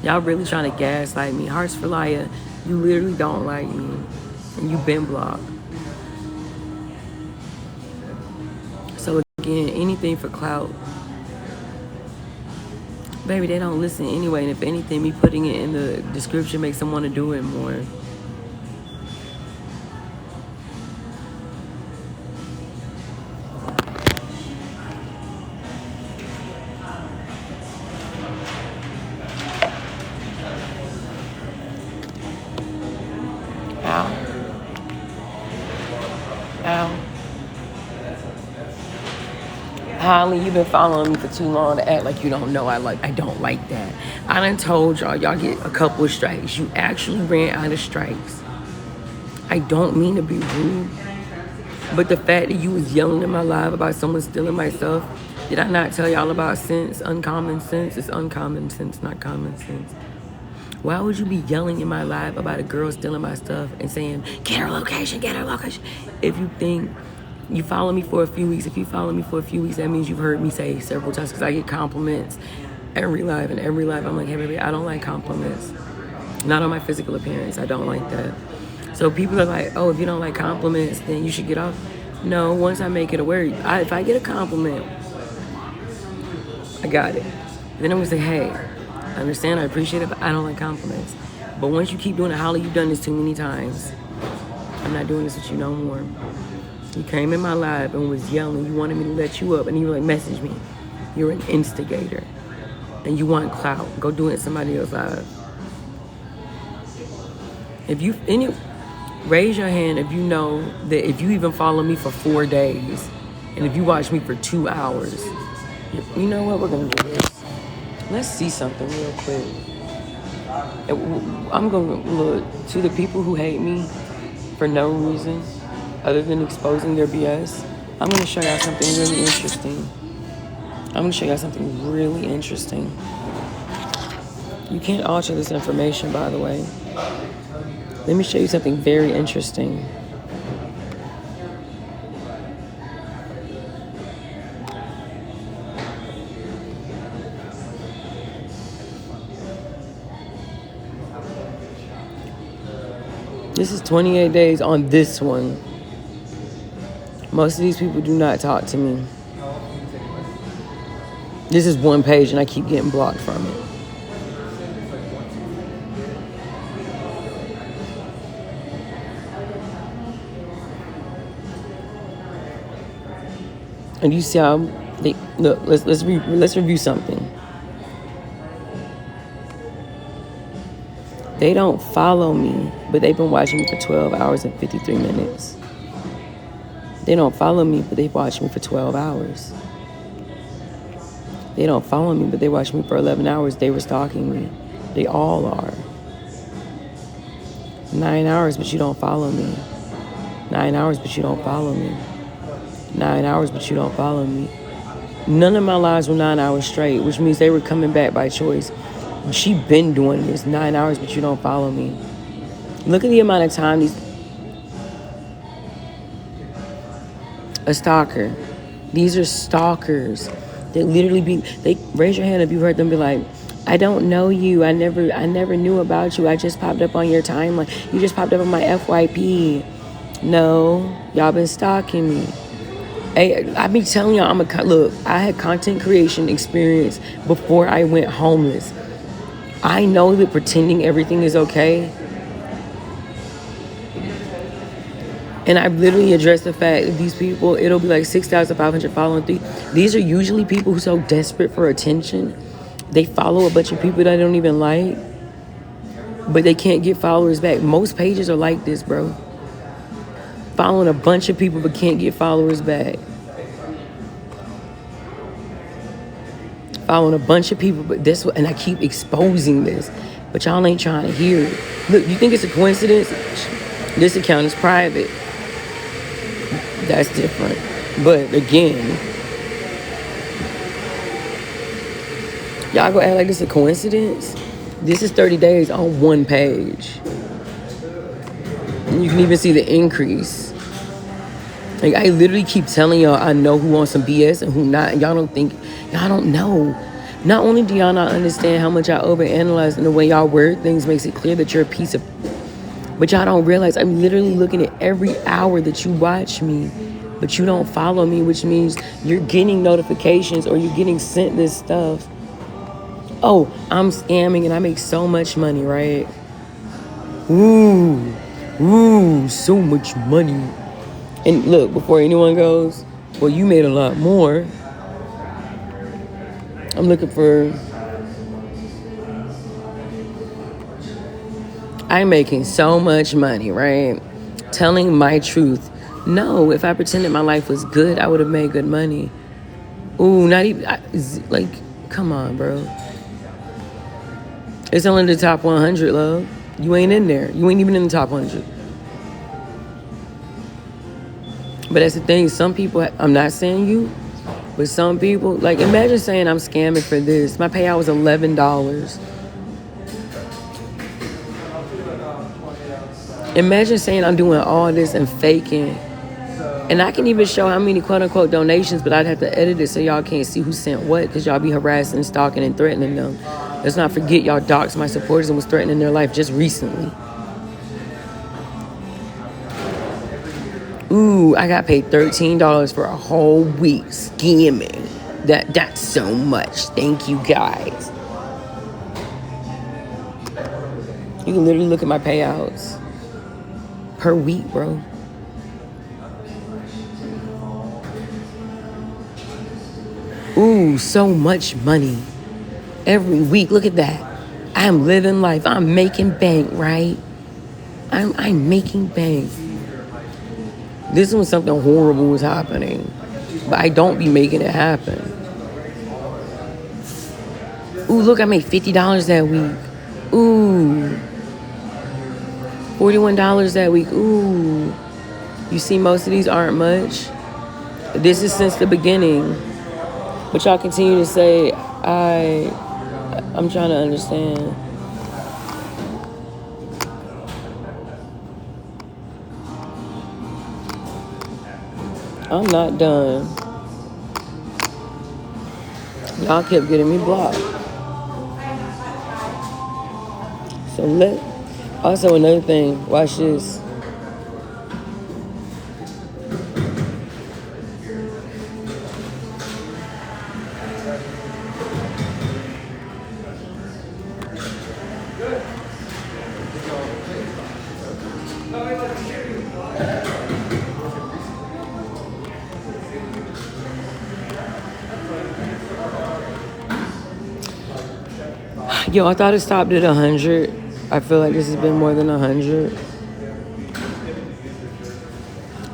Y'all really trying to gaslight me. Hearts for Laya, you literally don't like me. And you've been blocked. So again, anything for clout. Baby, they don't listen anyway. And if anything, me putting it in the description makes them want to do it more. Ow. Ow. Holly, you've been following me for too long to act like you don't know I don't like that. I done told y'all get a couple of strikes. You actually ran out of strikes. I don't mean to be rude, but the fact that you was yelling in my live about someone stealing my stuff, did I not tell y'all about sense, uncommon sense? It's uncommon sense, not common sense. Why would you be yelling in my live about a girl stealing my stuff and saying, get her location, if you think you follow me for a few weeks, if you follow me for a few weeks, that means you've heard me say several times, because I get compliments every live, and every live I'm like, hey baby, I don't like compliments. Not on my physical appearance, I don't like that. So people are like, oh, if you don't like compliments, then you should get off. No, once I make it aware, if I get a compliment, I got it. Then I'm gonna say, hey, I understand, I appreciate it, but I don't like compliments. But once you keep doing it, Holly, you've done this too many times. I'm not doing this with you no more. You came in my live and was yelling. You wanted me to let you up, and you were like, message me. You're an instigator, and you want clout. Go do it in somebody else's live. If you raise your hand if you know that if you even follow me for 4 days, and if you watch me for 2 hours, you know what? We're gonna do this. Let's see something real quick. I'm gonna look to the people who hate me for no reason other than exposing their BS. I'm gonna show y'all something really interesting. You can't alter this information, by the way. Let me show you something very interesting. This is 28 days on this one. Most of these people do not talk to me. This is one page and I keep getting blocked from it. And you see how they look. Let's review something. They don't follow me, but they've been watching me for 12 hours and 53 minutes. They don't follow me, but they watch me for 12 hours. They don't follow me, but they watch me for 11 hours. They were stalking me. They all are. 9 hours, but you don't follow me. 9 hours, but you don't follow me. 9 hours, but you don't follow me. None of my lives were 9 hours straight, which means they were coming back by choice. She been doing this 9 hours, but you don't follow me. Look at the amount of time a stalker. These are stalkers. They literally they raise your hand if you heard them be like, I don't know you. I never knew about you. I just popped up on your timeline. You just popped up on my FYP. No, y'all been stalking me. Hey, I be telling y'all, look, I had content creation experience before I went homeless. I know that pretending everything is okay. And I've literally addressed the fact that these people, it'll be like 6,500 following. These are usually people who are so desperate for attention. They follow a bunch of people that they don't even like, but they can't get followers back. Most pages are like this, bro. Following a bunch of people but can't get followers back. Following a bunch of people, but this, and I keep exposing this, but y'all ain't trying to hear it. Look, you think it's a coincidence? This account is private. That's different. But again, y'all go act like this is a coincidence? This is 30 days on one page. And you can even see the increase. Like, I literally keep telling y'all I know who wants some BS and who not. And y'all don't know. Not only do y'all not understand how much I overanalyze and the way y'all word things makes it clear that you're a piece of... But y'all don't realize I'm literally looking at every hour that you watch me, but you don't follow me, which means you're getting notifications or you're getting sent this stuff. Oh, I'm scamming and I make so much money, right? Ooh, so much money. And look, before anyone goes, well, you made a lot more. I'm looking for... I'm making so much money, right? Telling my truth. No, if I pretended my life was good, I would have made good money. Ooh, not even... like, come on, bro. It's only the top 100, love. You ain't in there. You ain't even in the top 100. But that's the thing. Some people, I'm not saying you, but some people, like, imagine saying I'm scamming for this. My payout was $11. Imagine saying I'm doing all this and faking. And I can even show how many quote-unquote donations, but I'd have to edit it so y'all can't see who sent what, because y'all be harassing, stalking, and threatening them. Let's not forget y'all doxed my supporters and was threatening their life just recently. Ooh, I got paid $13 for a whole week scamming. That's so much. Thank you, guys. You can literally look at my payouts per week, bro. Ooh, so much money. Every week, look at that. I'm living life. I'm making bank, right? I'm making bank. This is when something horrible was happening. But I don't be making it happen. Ooh, look, I made $50 that week. Ooh. $41 that week. Ooh. You see, most of these aren't much. This is since the beginning. But y'all continue to say, I'm trying to understand. I'm not done. Y'all kept getting me blocked. So also another thing, watch this. Yo, I thought it stopped at 100. I feel like this has been more than 100.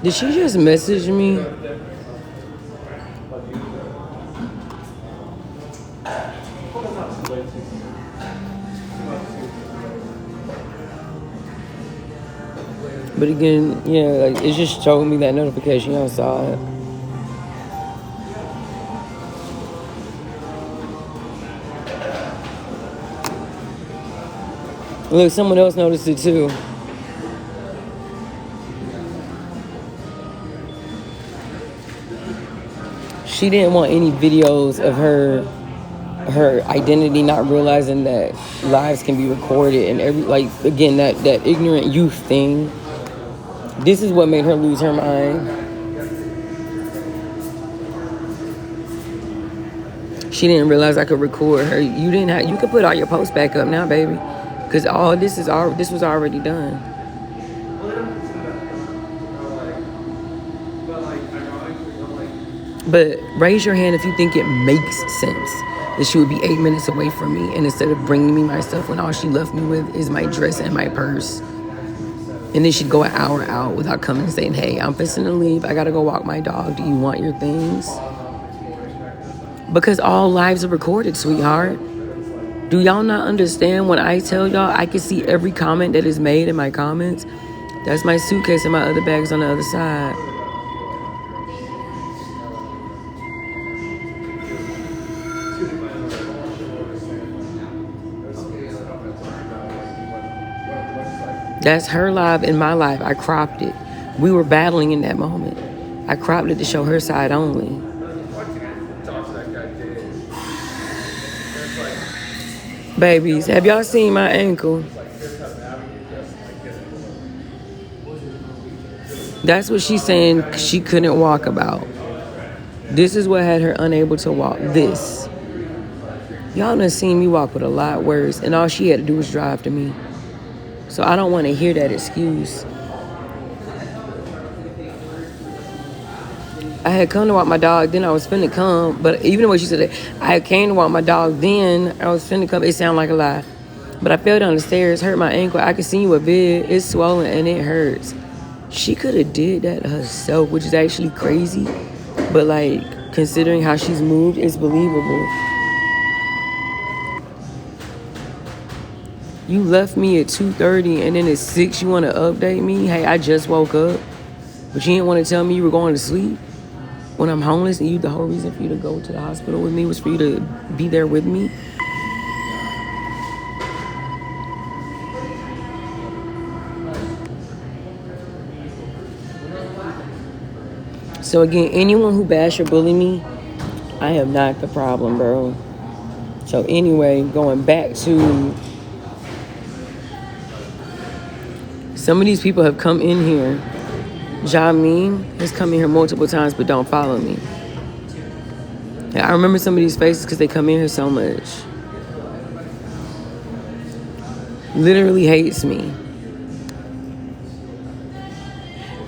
Did she just message me? But again, yeah, like it just showed me that notification. I saw it. Look, someone else noticed it too. She didn't want any videos of her identity, not realizing that lives can be recorded and again, that ignorant youth thing. This is what made her lose her mind. She didn't realize I could record her. You could put all your posts back up now, baby. Because this was already done. But raise your hand if you think it makes sense that she would be 8 minutes away from me, and instead of bringing me my stuff when all she left me with is my dress and my purse. And then she'd go an hour out without coming and saying, hey, I'm fixing to leave. I got to go walk my dog. Do you want your things? Because all lives are recorded, sweetheart. Do y'all not understand when I tell y'all I can see every comment that is made in my comments? That's my suitcase and my other bags on the other side. That's her live and my life. I cropped it. We were battling in that moment. I cropped it to show her side only. Babies, have y'all seen my ankle? That's what she's saying she couldn't walk about. This is what had her unable to walk. This. Y'all done seen me walk with a lot worse, and all she had to do was drive to me. So I don't want to hear that excuse. I had come to walk my dog, then I was finna come. But even when she said that, I came to walk my dog, then I was finna come. It sounded like a lie. But I fell down the stairs, hurt my ankle. I could see you a bit. It's swollen and it hurts. She could have did that herself, which is actually crazy. But like, considering how she's moved, it's believable. You left me at 2:30 and then at 6 you want to update me? Hey, I just woke up. But you didn't want to tell me you were going to sleep when I'm homeless, and the whole reason for you to go to the hospital with me was for you to be there with me. So again, anyone who bash or bully me, I am not the problem, bro. So anyway, going back to, some of these people have come in here. Jamin has come in here multiple times but don't follow me. I remember some of these faces because they come in here so much. Literally hates me.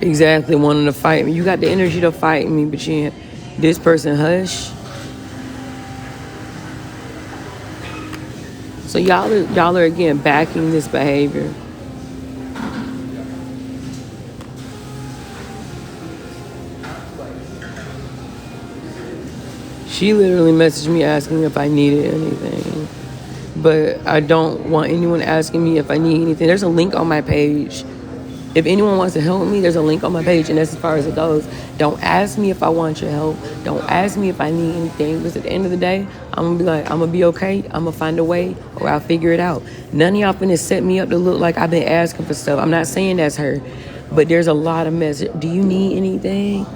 Exactly, wanting to fight me. You got the energy to fight me, but you, this person, hush. So y'all are again backing this behavior. She literally messaged me asking if I needed anything. But I don't want anyone asking me if I need anything. There's a link on my page. If anyone wants to help me, there's a link on my page, and that's as far as it goes. Don't ask me if I want your help. Don't ask me if I need anything, because at the end of the day, I'm going to be like, I'm going to be okay. I'm going to find a way, or I'll figure it out. None of y'all finna set me up to look like I've been asking for stuff. I'm not saying that's her, but there's a lot of message. Do you need anything?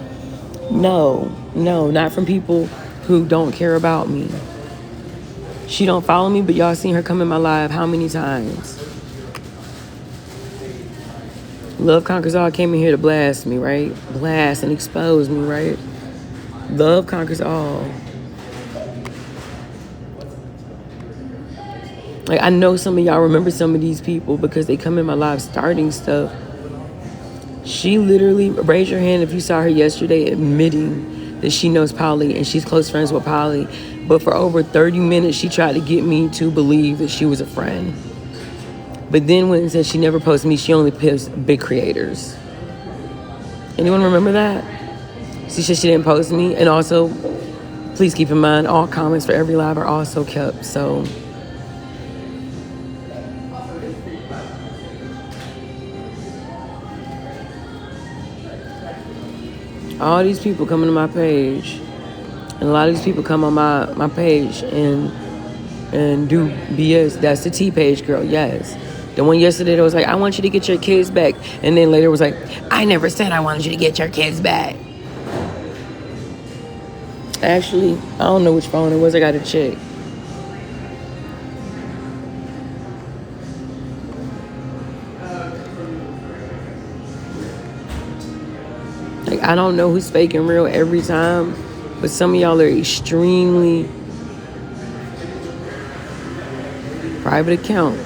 No, not from people who don't care about me. She don't follow me, but y'all seen her come in my live how many times? Love conquers all came in here to blast me, right? Blast and expose me, right? Love conquers all. Like, I know some of y'all remember some of these people because they come in my live starting stuff. She literally, raise your hand if you saw her yesterday admitting that she knows Polly and she's close friends with Polly. But for over 30 minutes, she tried to get me to believe that she was a friend. But then when it says she never posts me, she only posts big creators. Anyone remember that? She said she didn't post me. And also, please keep in mind, all comments for every live are also kept. So, all these people coming to my page, and a lot of these people come on my page and do BS. That's the T page girl, yes. The one yesterday that was like, I want you to get your kids back. And then later was like, I never said I wanted you to get your kids back. Actually, I don't know which phone it was. I got to check. Like, I don't know who's fake and real every time, but some of y'all are extremely private account.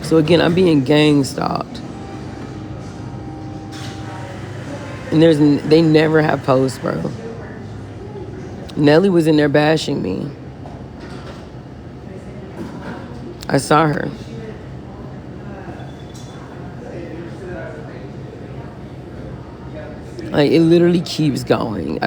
So again, I'm being gang stalked. And they never have posts, bro. Nelly was in there bashing me. I saw her. Like, it literally keeps going.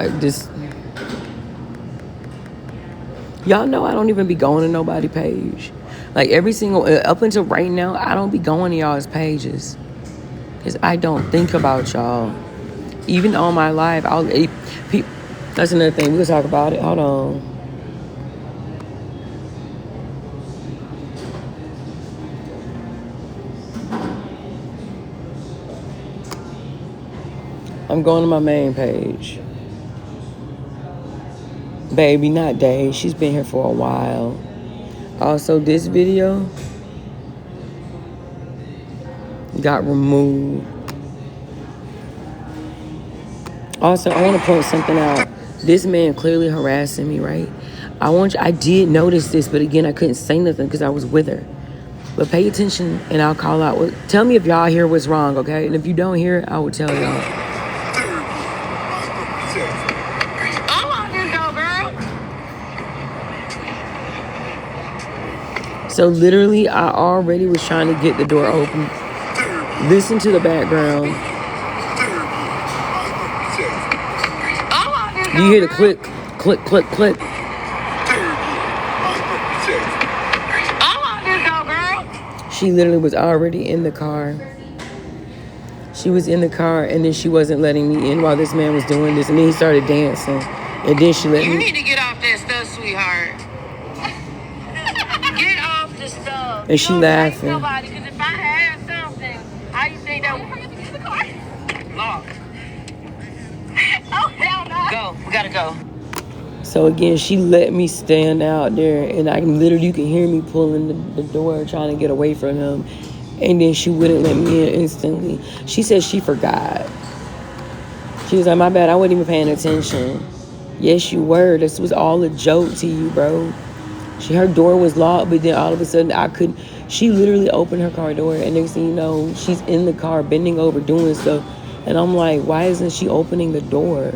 Y'all know I don't even be going to nobody's page. Like, every single, up until right now, I don't be going to y'all's pages. Because I don't think about y'all. Even on my live, that's another thing. We'll talk about it. Hold on. I'm going to my main page. Baby, not Dave. She's been here for a while. Also, this video got removed. Also, I want to point something out. This man clearly harassing me, right? I did notice this, but again, I couldn't say nothing because I was with her. But pay attention, and I'll call out. Tell me if y'all hear what's wrong, okay? And if you don't hear it, I will tell y'all. So literally, I already was trying to get the door open. Listen to the background. You hear the click, click, click, click. She literally was already in the car. She was in the car, and then she wasn't letting me in while this man was doing this. And then he started dancing. And then she let me... You need to get off that stuff, sweetheart. Get off the stuff. And she laughing. Nobody, because if I had something, how you think that would... Lock. Oh, hell no. Go. We gotta go. So again, she let me stand out there, and you can hear me pulling the door, trying to get away from him. And then she wouldn't let me in instantly. She said she forgot. She was like, my bad, I wasn't even paying attention. Yes, you were. This was all a joke to you, bro. Her door was locked, but then all of a sudden she literally opened her car door, and next thing you know, she's in the car bending over doing stuff. And I'm like, why isn't she opening the door?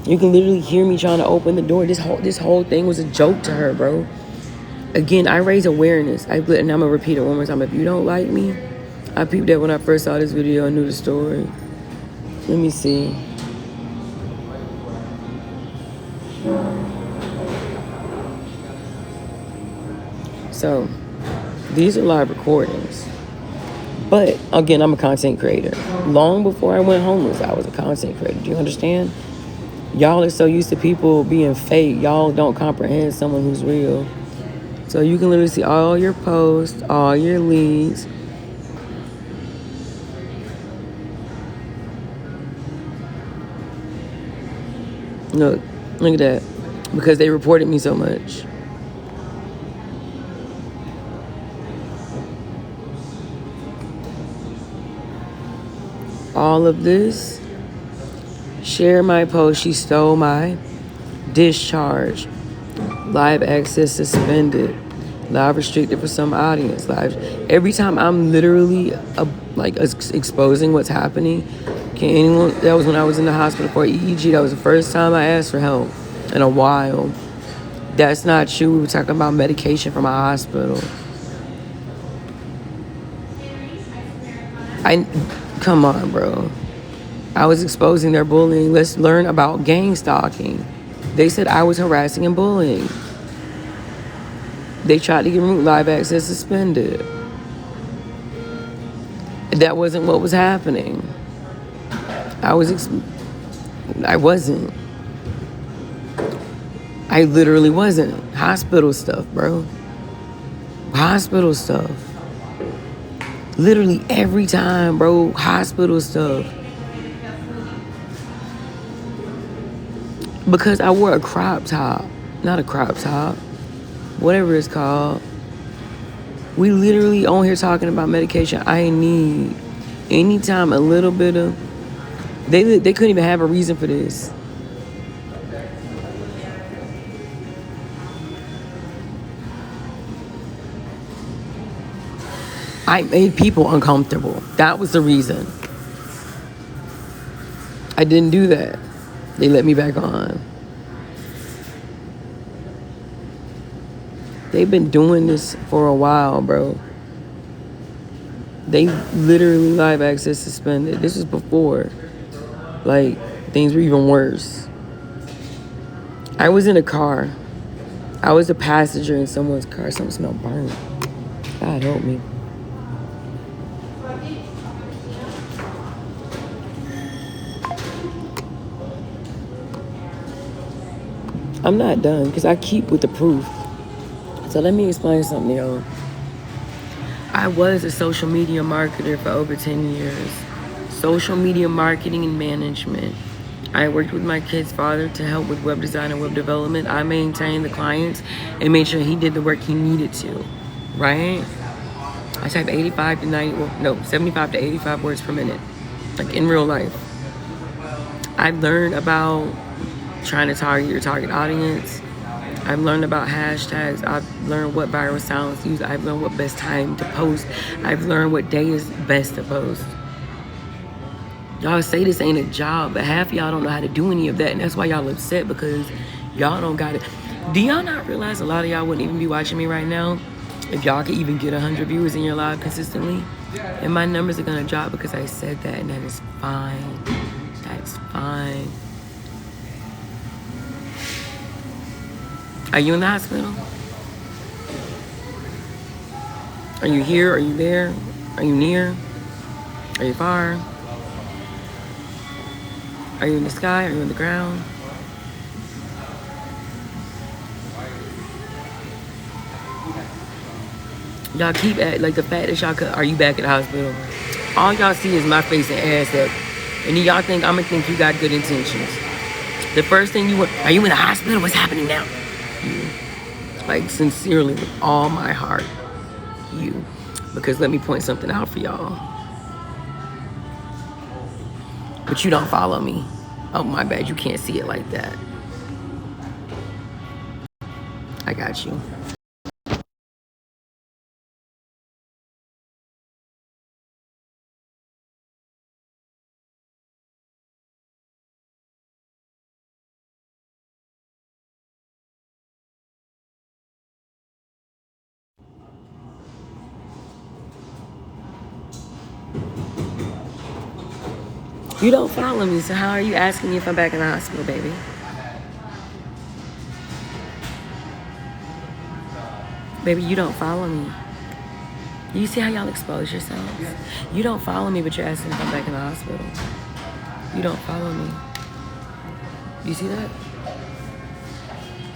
You can literally hear me trying to open the door. This whole thing was a joke to her, bro. Again, I raise awareness. And I'm going to repeat it one more time. If you don't like me, I peeped that when I first saw this video. I knew the story. Let me see. So, these are live recordings. But, again, I'm a content creator. Long before I went homeless, I was a content creator. Do you understand? Y'all are so used to people being fake. Y'all don't comprehend someone who's real. So you can literally see all your posts, all your leads. Look at that. Because they reported me so much. All of this. Share my post. She stole my discharge. Live access suspended. Live restricted for some audience. Live. Every time I'm literally exposing what's happening. Can anyone? That was when I was in the hospital for EEG. That was the first time I asked for help in a while. That's not true. We were talking about medication from a hospital. Come on, bro. I was exposing their bullying. Let's learn about gang stalking. They said I was harassing and bullying. They tried to get removed, live access suspended. That wasn't what was happening. I wasn't. I literally wasn't. Hospital stuff, bro. Hospital stuff. Literally every time, bro. Hospital stuff. Because I wore a crop top. Not a crop top. Whatever it's called. We literally on here talking about medication I need. Anytime a little bit of... They couldn't even have a reason for this. I made people uncomfortable. That was the reason. I didn't do that. They let me back on. They've been doing this for a while, bro. They literally live access suspended. This was before. Like, things were even worse. I was in a car. I was a passenger in someone's car. Something smelled burnt. God help me. I'm not done because I keep with the proof. So let me explain something, y'all. I was a social media marketer for over 10 years. Social media marketing and management. I worked with my kid's father to help with web design and web development. I maintained the clients and made sure he did the work he needed to, right? I type 75 to 85 words per minute, like in real life. I've learned about trying to target your target audience. I've learned about hashtags. I've learned what viral sounds to use. I've learned what best time to post. I've learned what day is best to post. Y'all say this ain't a job, but half of y'all don't know how to do any of that, and that's why y'all upset because y'all don't got it. Do y'all not realize a lot of y'all wouldn't even be watching me right now if y'all could even get 100 viewers in your live consistently? And my numbers are gonna drop because I said that, and that is fine. That's fine. Are you in the hospital? Are you here? Are you there? Are you near? Are you far? Are you in the sky? Are you on the ground? Y'all keep at like the fact that y'all could, are you back at the hospital? All y'all see is my face and ass up. And then y'all think I'm gonna think you got good intentions. The first thing you want, are you in the hospital? What's happening now? You. Like sincerely with all my heart. You. Because let me point something out for y'all. But you don't follow me. Oh, my bad. You can't see it like that. I got you. You don't follow me, so how are you asking me if I'm back in the hospital, baby? Baby, you don't follow me. You see how y'all expose yourselves? You don't follow me, but you're asking if I'm back in the hospital. You don't follow me. You see that?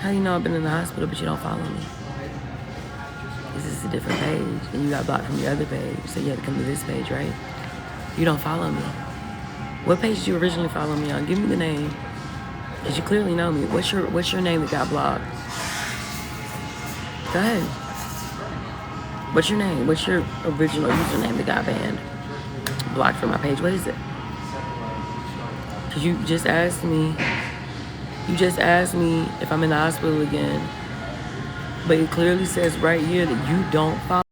How do you know I've been in the hospital, but you don't follow me? This is a different page, and you got blocked from your other page, so you had to come to this page, right? You don't follow me. What page did you originally follow me on? Give me the name. Because you clearly know me. What's your name that got blocked? Go ahead. What's your name? What's your original username that got banned? Blocked from my page. What is it? Because you just asked me if I'm in the hospital again. But it clearly says right here that you don't follow.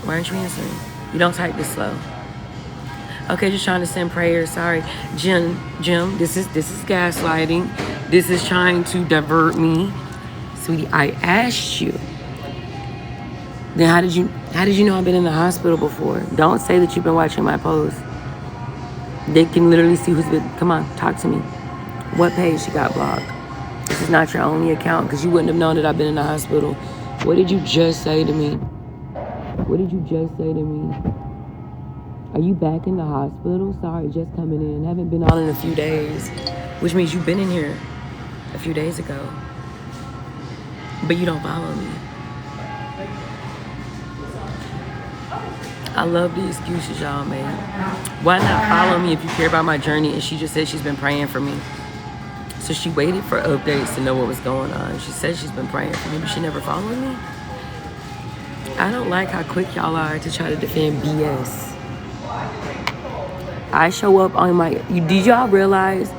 Why aren't you answering? You don't type this slow. Okay, just trying to send prayers. Sorry. Jim, this is gaslighting. This is trying to divert me. Sweetie, I asked you Then how did you know I've been in the hospital before? Don't say that you've been watching my posts. They can literally see who's been. Come on, talk to me. What page you got blocked? This is not your only account because you wouldn't have known that I've been in the hospital. What did you just say to me? What did you just say to me? Are you back in the hospital? Sorry, just coming in. Haven't been on in a few days, which means you've been in here a few days ago, but you don't follow me. I love the excuses y'all made. Why not follow me if you care about my journey? And she just said she's been praying for me. So she waited for updates to know what was going on. She said she's been praying for me, but she never followed me. I don't like how quick y'all are to try to defend BS. I show up on my... Did y'all realize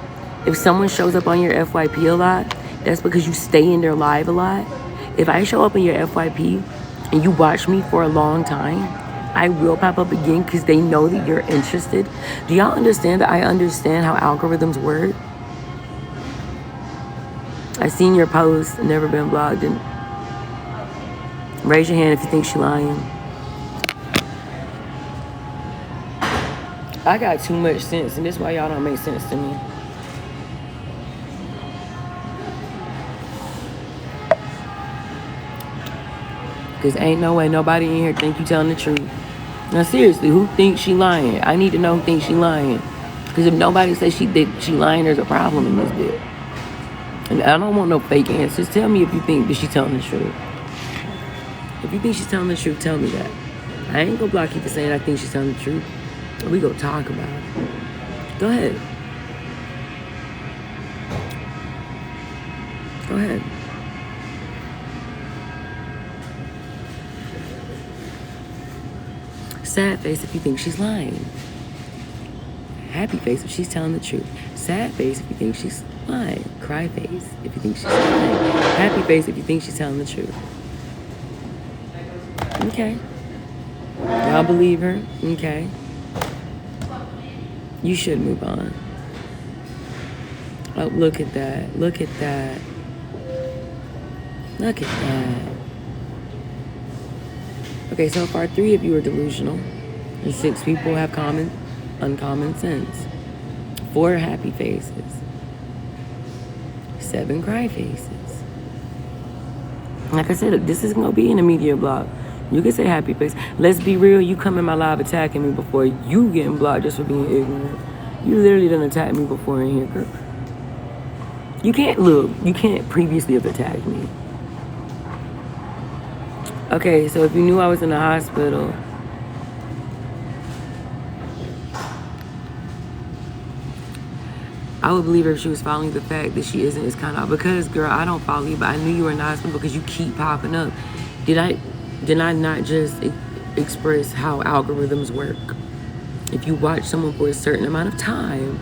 if someone shows up on your FYP a lot, that's because you stay in their live a lot? If I show up in your FYP and you watch me for a long time, I will pop up again because they know that you're interested. Do y'all understand that I understand how algorithms work? I seen your post, never been blocked. And raise your hand if you think she's lying. I got too much sense, and this is why y'all don't make sense to me. Because ain't no way nobody in here think you telling the truth. Now seriously, who thinks she lying? I need to know who thinks she lying. Because if nobody says she lying, there's a problem in this bit. And I don't want no fake answers. Tell me if you think that she's telling the truth. If you think she's telling the truth, tell me that. I ain't gonna block you for saying I think she's telling the truth. We gonna talk about it. Go ahead. Go ahead. Sad face if you think she's lying. Happy face if she's telling the truth. Sad face if you think she's lying. Cry face if you think she's lying. Happy face if you think she's telling the truth. Okay. Y'all believe her? Okay. You should move on. Oh, look at that. Look at that. Look at that. Okay, so far 3 of you are delusional, and 6 people have uncommon sense. 4 happy faces. 7 cry faces. Like I said, this isn't gonna be in a media blog. You can say happy face. Let's be real, you come in my live attacking me before you getting blocked just for being ignorant. You literally done attacked me before in here, girl. You can't previously have attacked me. Okay, so if you knew I was in the hospital, I would believe her if she was following the fact that she isn't as kind of, because girl, I don't follow you, but I knew you were in the hospital because you keep popping up. Did I not just express how algorithms work? If you watch someone for a certain amount of time,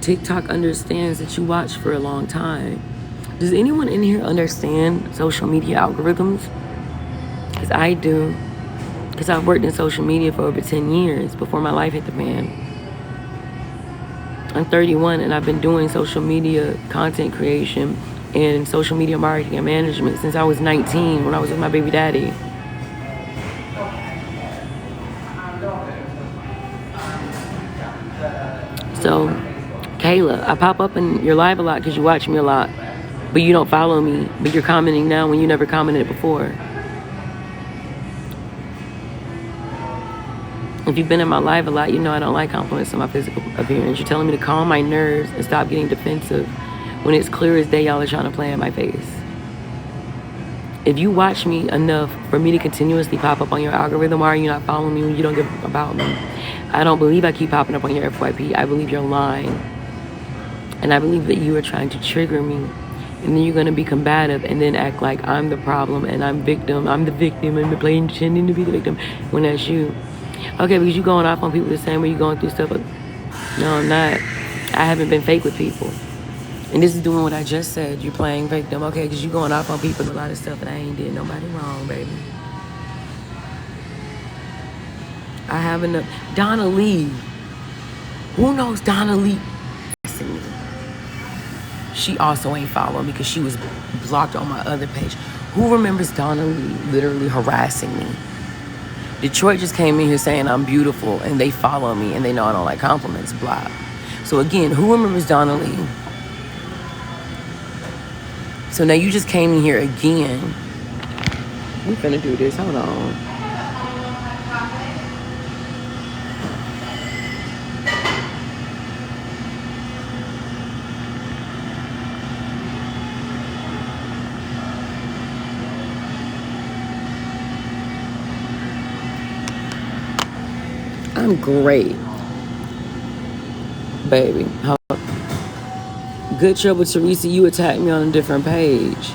TikTok understands that you watch for a long time. Does anyone in here understand social media algorithms? Because I do. Because I've worked in social media for over 10 years before my life hit the fan. I'm 31 and I've been doing social media content creation and social media marketing and management since I was 19 when I was with my baby daddy. So, Kayla, I pop up in your live a lot because you watch me a lot, but you don't follow me, but you're commenting now when you never commented before. If you've been in my live a lot, you know I don't like compliments on my physical appearance. You're telling me to calm my nerves and stop getting defensive when it's clear as day y'all are trying to play in my face. If you watch me enough for me to continuously pop up on your algorithm, why are you not following me when you don't give about me? I don't believe I keep popping up on your FYP. I believe you're lying. And I believe that you are trying to trigger me. And then you're going to be combative and then act like I'm the problem and I'm the victim and pretending to be the victim when that's you. Okay, because you're going off on people the same way you're going through stuff. No, I'm not. I haven't been fake with people. And this is doing what I just said. You're playing victim. Okay, because you're going off on people a lot of stuff and I ain't did nobody wrong, baby. I have enough. Donna Lee. Who knows Donna Lee? She also ain't following me because she was blocked on my other page. Who remembers Donna Lee literally harassing me? Detroit just came in here saying I'm beautiful, and they follow me, and they know I don't like compliments, blah. So again, who remembers Donna Lee? So now you just came in here again. We finna do this, hold on. I'm great, baby. Good trouble, Teresa. You attacked me on a different page.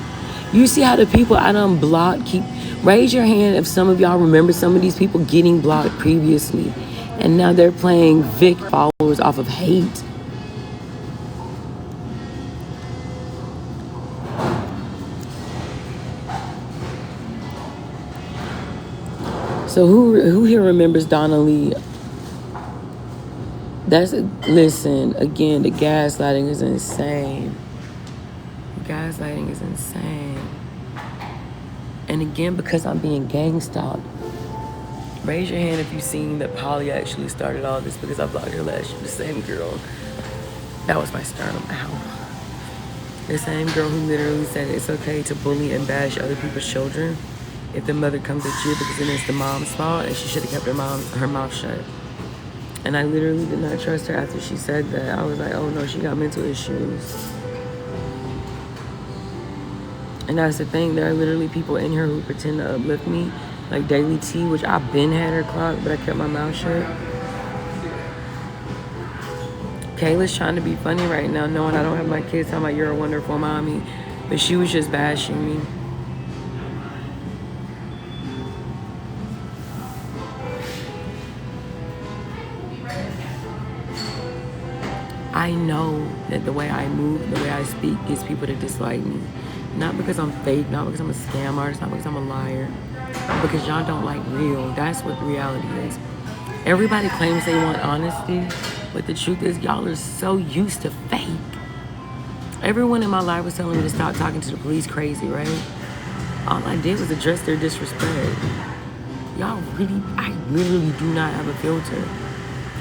You see how the people I done blocked keep. Raise your hand if some of y'all remember some of these people getting blocked previously, and now they're playing Vic followers off of hate. So who here remembers Donna Lee? Listen, again, the gaslighting is insane. Gaslighting is insane. And again, because I'm being gang stalked, raise your hand if you've seen that Polly actually started all this, because I blocked her last year. The same girl. That was my sternum. Ow. The same girl who literally said it's okay to bully and bash other people's children if the mother comes at you, because then it's the mom's fault and she should have kept her mouth shut. And I literally did not trust her after she said that. I was like, oh no, she got mental issues. And that's the thing, there are literally people in here who pretend to uplift me, like Daily T, which I've been had her clocked, but I kept my mouth shut. Kayla's trying to be funny right now, knowing I don't have my kids, talking about you're a wonderful mommy, but she was just bashing me. I know that the way I move, the way I speak gets people to dislike me. Not because I'm fake, not because I'm a scam artist, not because I'm a liar, but because y'all don't like real. That's what the reality is. Everybody claims they want honesty, but the truth is y'all are so used to fake. Everyone in my life was telling me to stop talking to the police crazy, right? All I did was address their disrespect. I literally do not have a filter.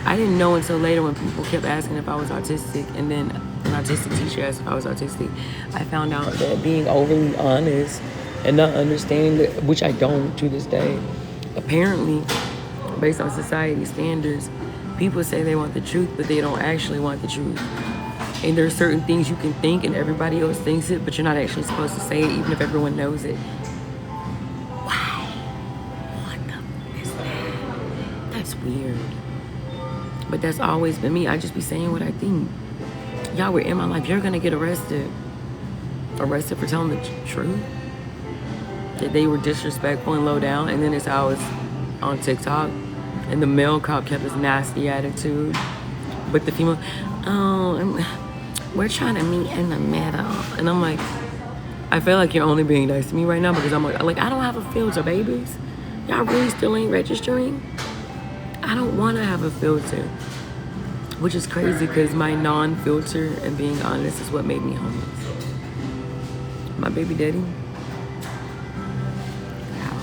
I didn't know until later when people kept asking if I was autistic, and then an autistic teacher asked if I was autistic. I found out that being overly honest and not understanding that, which I don't to this day, apparently, based on society standards, people say they want the truth, but they don't actually want the truth. And there are certain things you can think and everybody else thinks it, but you're not actually supposed to say it, even if everyone knows it. Why? What the is that? That's weird. But that's always been me. I just be saying what I think. Y'all were in my life. You're gonna get arrested. Arrested for telling the truth. That they were disrespectful and low down. And then it's how I was on TikTok. And the male cop kept his nasty attitude. But the female, we're trying to meet in the middle. And I'm like, I feel like you're only being nice to me right now because I'm like I don't have a filter, babies. Y'all really still ain't registering? I don't want to have a filter, which is crazy because my non-filter and being honest is what made me homeless. My baby daddy, wow,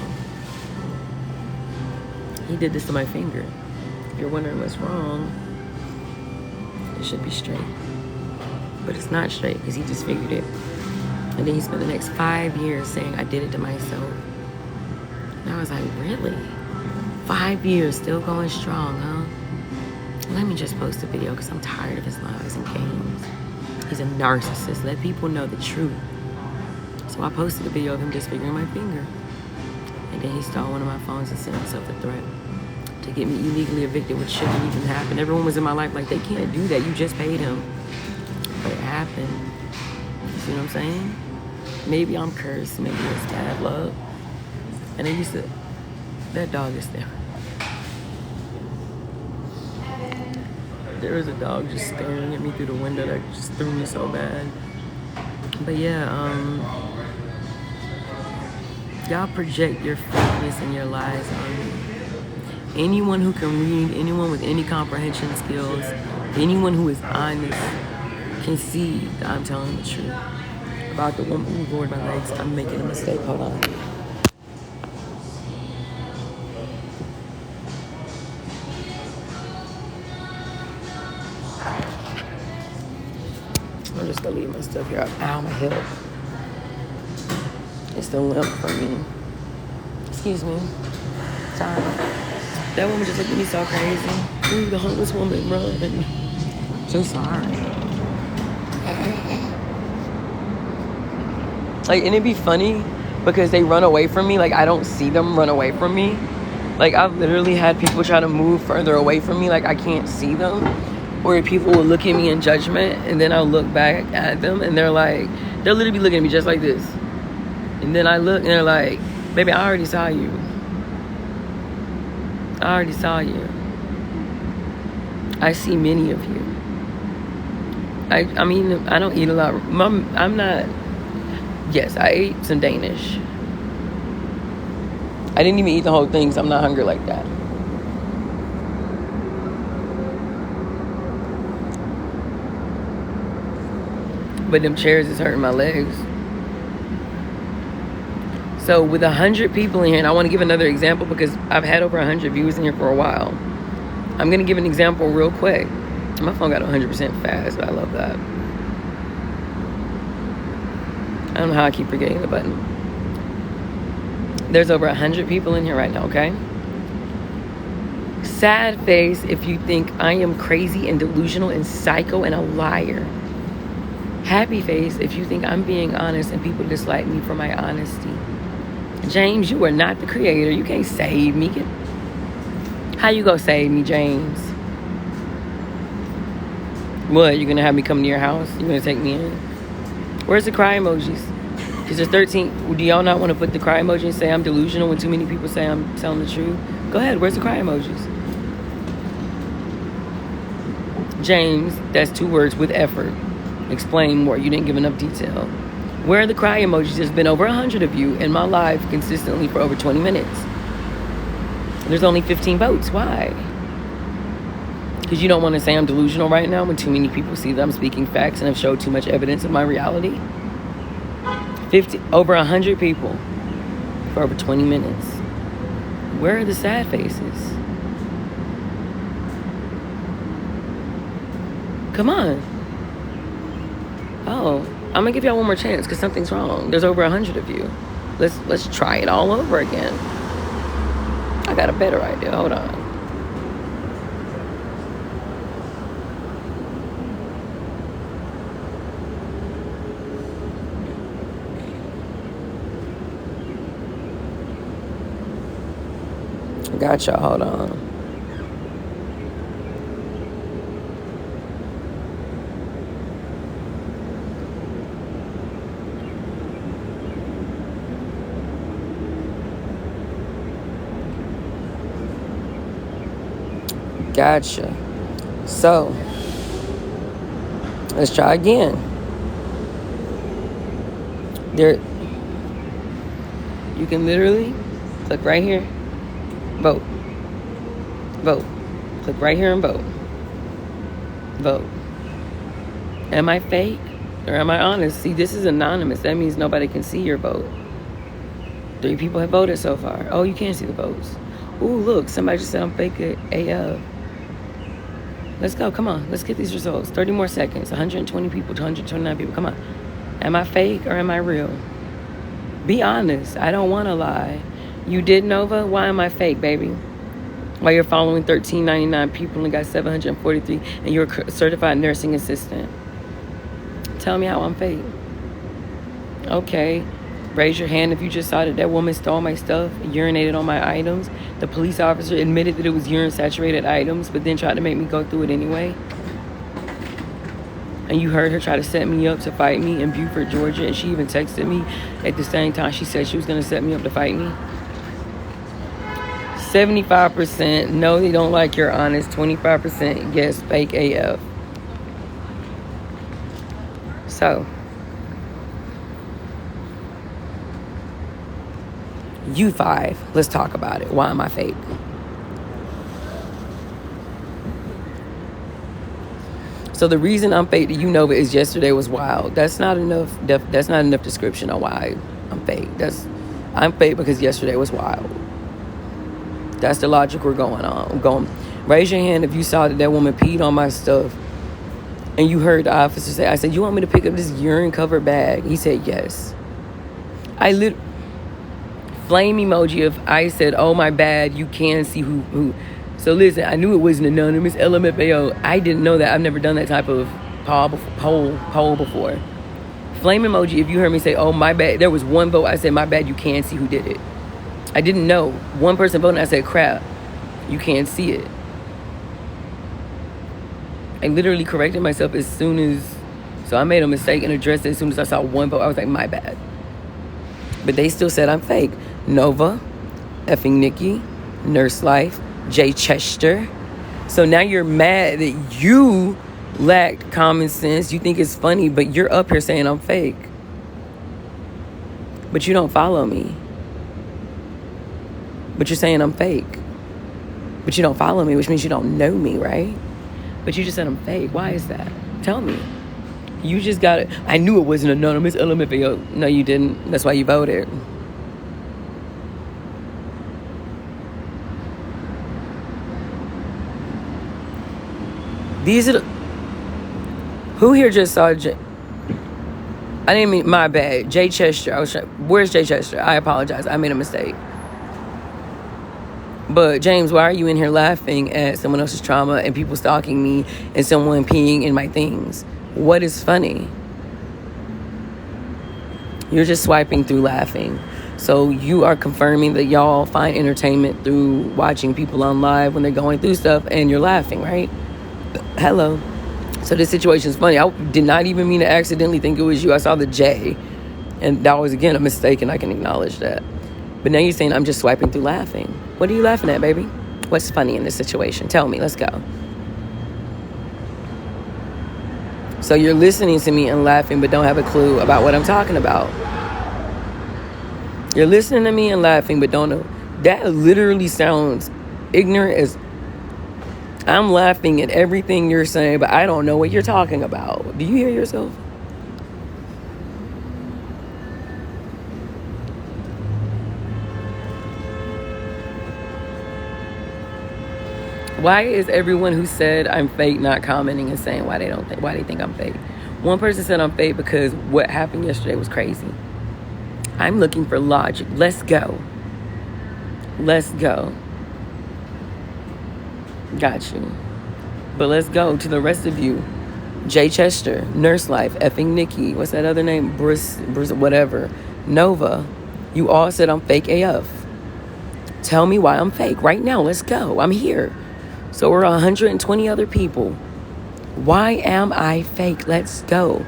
he did this to my finger. If you're wondering what's wrong, it should be straight, but it's not straight because he just figured it. And then he spent the next 5 years saying I did it to myself. And I was like, really? 5 years, still going strong, huh? Let me just post a video because I'm tired of his lies and games. He's a narcissist. Let people know the truth. So I posted a video of him disfiguring my finger. And then he stole one of my phones and sent himself a threat to get me illegally evicted, which shouldn't even happen. Everyone was in my life like, they can't do that. You just paid him. But it happened. You see what I'm saying? Maybe I'm cursed. Maybe it's bad luck. And I used to... That dog is there. There was a dog just staring at me through the window that just threw me so bad. But yeah, y'all project your fakeness and your lies on me. Anyone who can read, anyone with any comprehension skills, anyone who is honest can see that I'm telling the truth. About the woman who lowered my legs, I'm making a mistake. Hold on. I'm just gonna leave my stuff here. Ow, my hip. It's the limp for me. Excuse me. Sorry. That woman just looked at me so crazy. Ooh, the homeless woman, run. So sorry. Like, and it'd be funny because they run away from me. Like, I don't see them run away from me. Like, I've literally had people try to move further away from me. Like, I can't see them. Or people will look at me in judgment, and then I'll look back at them, and they're literally be looking at me just like this. And then I look, and they're like, baby, I already saw you. I already saw you. I see many of you. I mean, I don't eat a lot. I'm not... Yes, I ate some Danish. I didn't even eat the whole thing, so I'm not hungry like that. But them chairs is hurting my legs. So with 100 people in here, and I want to give another example because I've had over 100 viewers in here for a while. I'm going to give an example real quick. My phone got 100% fast, but I love that. I don't know how I keep forgetting the button. There's over 100 people in here right now, okay? Sad face if you think I am crazy and delusional and psycho and a liar. Happy face if you think I'm being honest and people dislike me for my honesty. James, you are not the creator. You can't save me. How you gonna save me, James? What, you gonna have me come to your house? You gonna take me in? Where's the cry emojis? Because there's 13. Do y'all not want to put the cry emoji and say I'm delusional when too many people say I'm telling the truth? Go ahead, where's the cry emojis? James, that's 2 words with effort. Explain more. You didn't give enough detail. Where are the cry emojis? There's been over 100 of you in my live consistently for over 20 minutes. There's only 15 votes. Why? Because you don't want to say I'm delusional right now when too many people see that I'm speaking facts and have showed too much evidence of my reality. Over 100 people for over 20 minutes. Where are the sad faces? Come on. Oh, I'm gonna give y'all one more chance because something's wrong. There's over 100 of you. Let's try it all over again. I got a better idea. Hold on. Gotcha. Hold on. Gotcha. So, let's try again. You can literally click right here, vote. Vote. Click right here and vote. Vote. Am I fake or am I honest? See, this is anonymous. That means nobody can see your vote. 3 people have voted so far. Oh, you can't see the votes. Ooh, look, somebody just said I'm fake AF. Let's go. Come on. Let's get these results. 30 more seconds. 120 people, 229 people. Come on. Am I fake or am I real? Be honest. I don't want to lie. You did Nova? Why am I fake, baby? Why you're following 1,399 people and got 743 and you're a certified nursing assistant? Tell me how I'm fake. Okay. Raise your hand if you just saw that woman stole my stuff, urinated on my items. The police officer admitted that it was urine-saturated items, but then tried to make me go through it anyway. And you heard her try to set me up to fight me in Beaufort, Georgia, and she even texted me at the same time she said she was going to set me up to fight me. 75% no, they don't like you're honest. 25% yes, fake AF. So, you 5, let's talk about it. Why am I fake? So the reason I'm fake to you, Nova, is yesterday was wild. That's not enough. That's not enough description on why I'm fake. I'm fake because yesterday was wild. That's the logic we're going on. Raise your hand if you saw that woman peed on my stuff, and you heard the officer say, "I said, you want me to pick up this urine-covered bag?" He said, "Yes." Flame emoji if I said, "Oh, my bad, you can see who." So listen, I knew it was an anonymous LMFAO. I didn't know that. I've never done that type of poll before. Flame emoji if you heard me say, "Oh, my bad." There was one vote. I said, "My bad, you can see who did it." I didn't know. One person voted. I said, "Crap, you can't see it." I literally corrected myself as soon as... So I made a mistake and addressed it as soon as I saw one vote. I was like, my bad. But they still said I'm fake. Nova, effing Nikki, Nurse Life, Jay Chester. So now you're mad that you lack common sense. You think it's funny, but you're up here saying I'm fake. But you don't follow me. But you're saying I'm fake. But you don't follow me, which means you don't know me, right? But you just said I'm fake. Why is that? Tell me. You just got it. I knew it was an anonymous LMFAO. No, you didn't. That's why you voted. These are the... Who here just saw I didn't mean... My bad. Jay Chester. Where's Jay Chester? I apologize. I made a mistake. But James, why are you in here laughing at someone else's trauma and people stalking me and someone peeing in my things? What is funny? You're just swiping through laughing. So you are confirming that y'all find entertainment through watching people on live when they're going through stuff and you're laughing, right? Hello. So this situation is funny. I did not even mean to accidentally think it was you. I saw the J. And that was, again, a mistake, and I can acknowledge that. But now you're saying I'm just swiping through laughing. What are you laughing at, baby? What's funny in this situation? Tell me. Let's go. So you're listening to me and laughing, but don't have a clue about what I'm talking about. You're listening to me and laughing, but don't know. That literally sounds ignorant as... I'm laughing at everything you're saying, but I don't know what you're talking about. Do you hear yourself? Why is everyone who said I'm fake not commenting and saying why they think I'm fake? One person said I'm fake because what happened yesterday was crazy. I'm looking for logic. Let's go. Let's go. Got you. But let's go to the rest of you. Jay Chester, Nurse Life, effing Nikki. What's that other name? Bruce, whatever. Nova. You all said I'm fake AF. Tell me why I'm fake right now. Let's go. I'm here. So we're 120 other people. Why am I fake? Let's go.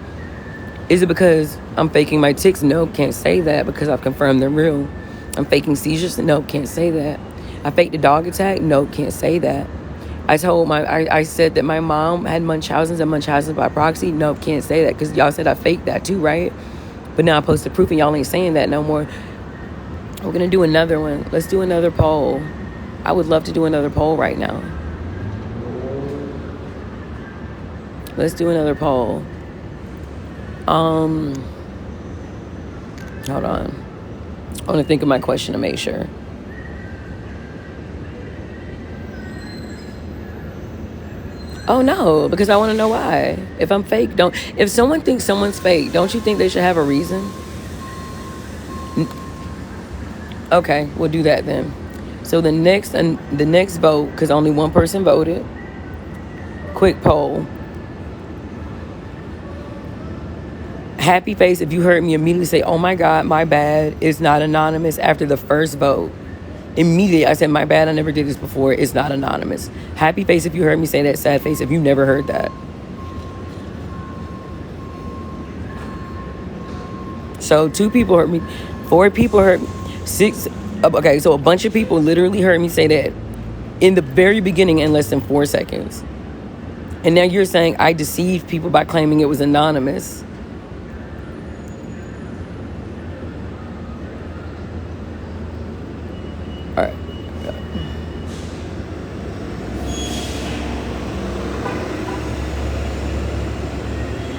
Is it because I'm faking my tics? Nope, can't say that because I've confirmed they're real. I'm faking seizures? Nope, can't say that. I faked a dog attack? Nope, can't say that. I said that my mom had Munchausen's and Munchausen's by proxy? Nope, can't say that because y'all said I faked that too, right? But now I posted proof and y'all ain't saying that no more. We're going to do another one. Let's do another poll. I would love to do another poll right now. Let's do another poll. Hold on. I want to think of my question to make sure. Oh no, because I want to know why. If I'm fake, if someone thinks someone's fake, don't you think they should have a reason? Okay, we'll do that then. So the next vote, because only one person voted. Quick poll. Happy face if you heard me immediately say, "Oh my God, my bad, it's not anonymous," after the first vote. Immediately I said, "My bad, I never did this before, it's not anonymous." Happy face if you heard me say that. Sad face if you never heard that. So 2 people heard me. 4 people heard me. 6. Okay, so a bunch of people literally heard me say that in the very beginning in less than 4 seconds. And now you're saying I deceived people by claiming it was anonymous. All right.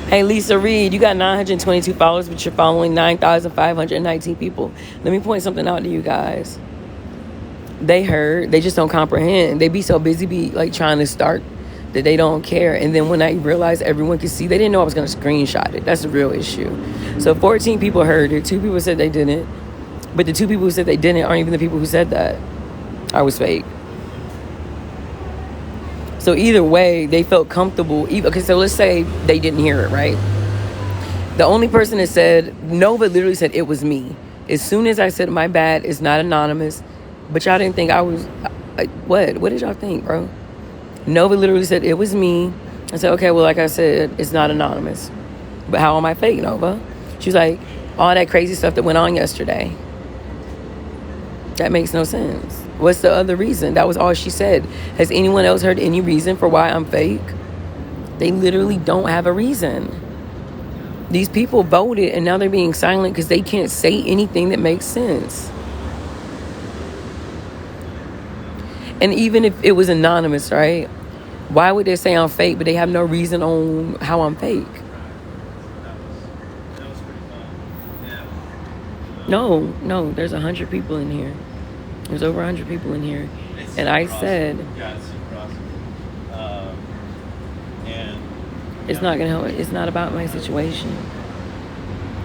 Hey, Lisa Reed, you got 922 followers, but you're following 9,519 people. Let me point something out to you guys. They heard, they just don't comprehend. They be so busy like trying to start that they don't care. And then when I realized everyone could see, they didn't know I was going to screenshot it. That's the real issue. So 14 people heard it. 2 people said they didn't. But the 2 people who said they didn't aren't even the people who said that I was fake. So either way, they felt comfortable. Okay, so let's say they didn't hear it, right? The only person that said, Nova literally said it was me. As soon as I said, my bad, it's not anonymous. But y'all didn't think I was, what? What did y'all think, bro? Nova literally said it was me. I said, okay, well, like I said, it's not anonymous. But how am I fake, Nova? She's like, all that crazy stuff that went on yesterday. That makes no sense. What's the other reason? That was all she said. Has anyone else heard any reason for why I'm fake? They literally don't have a reason. These people voted and now they're being silent because they can't say anything that makes sense. And even if it was anonymous, right? Why would they say I'm fake, but they have no reason on how I'm fake? No, there's 100 people in here. There's over 100 people in here. And I said, it's not going to help. It's not about my situation.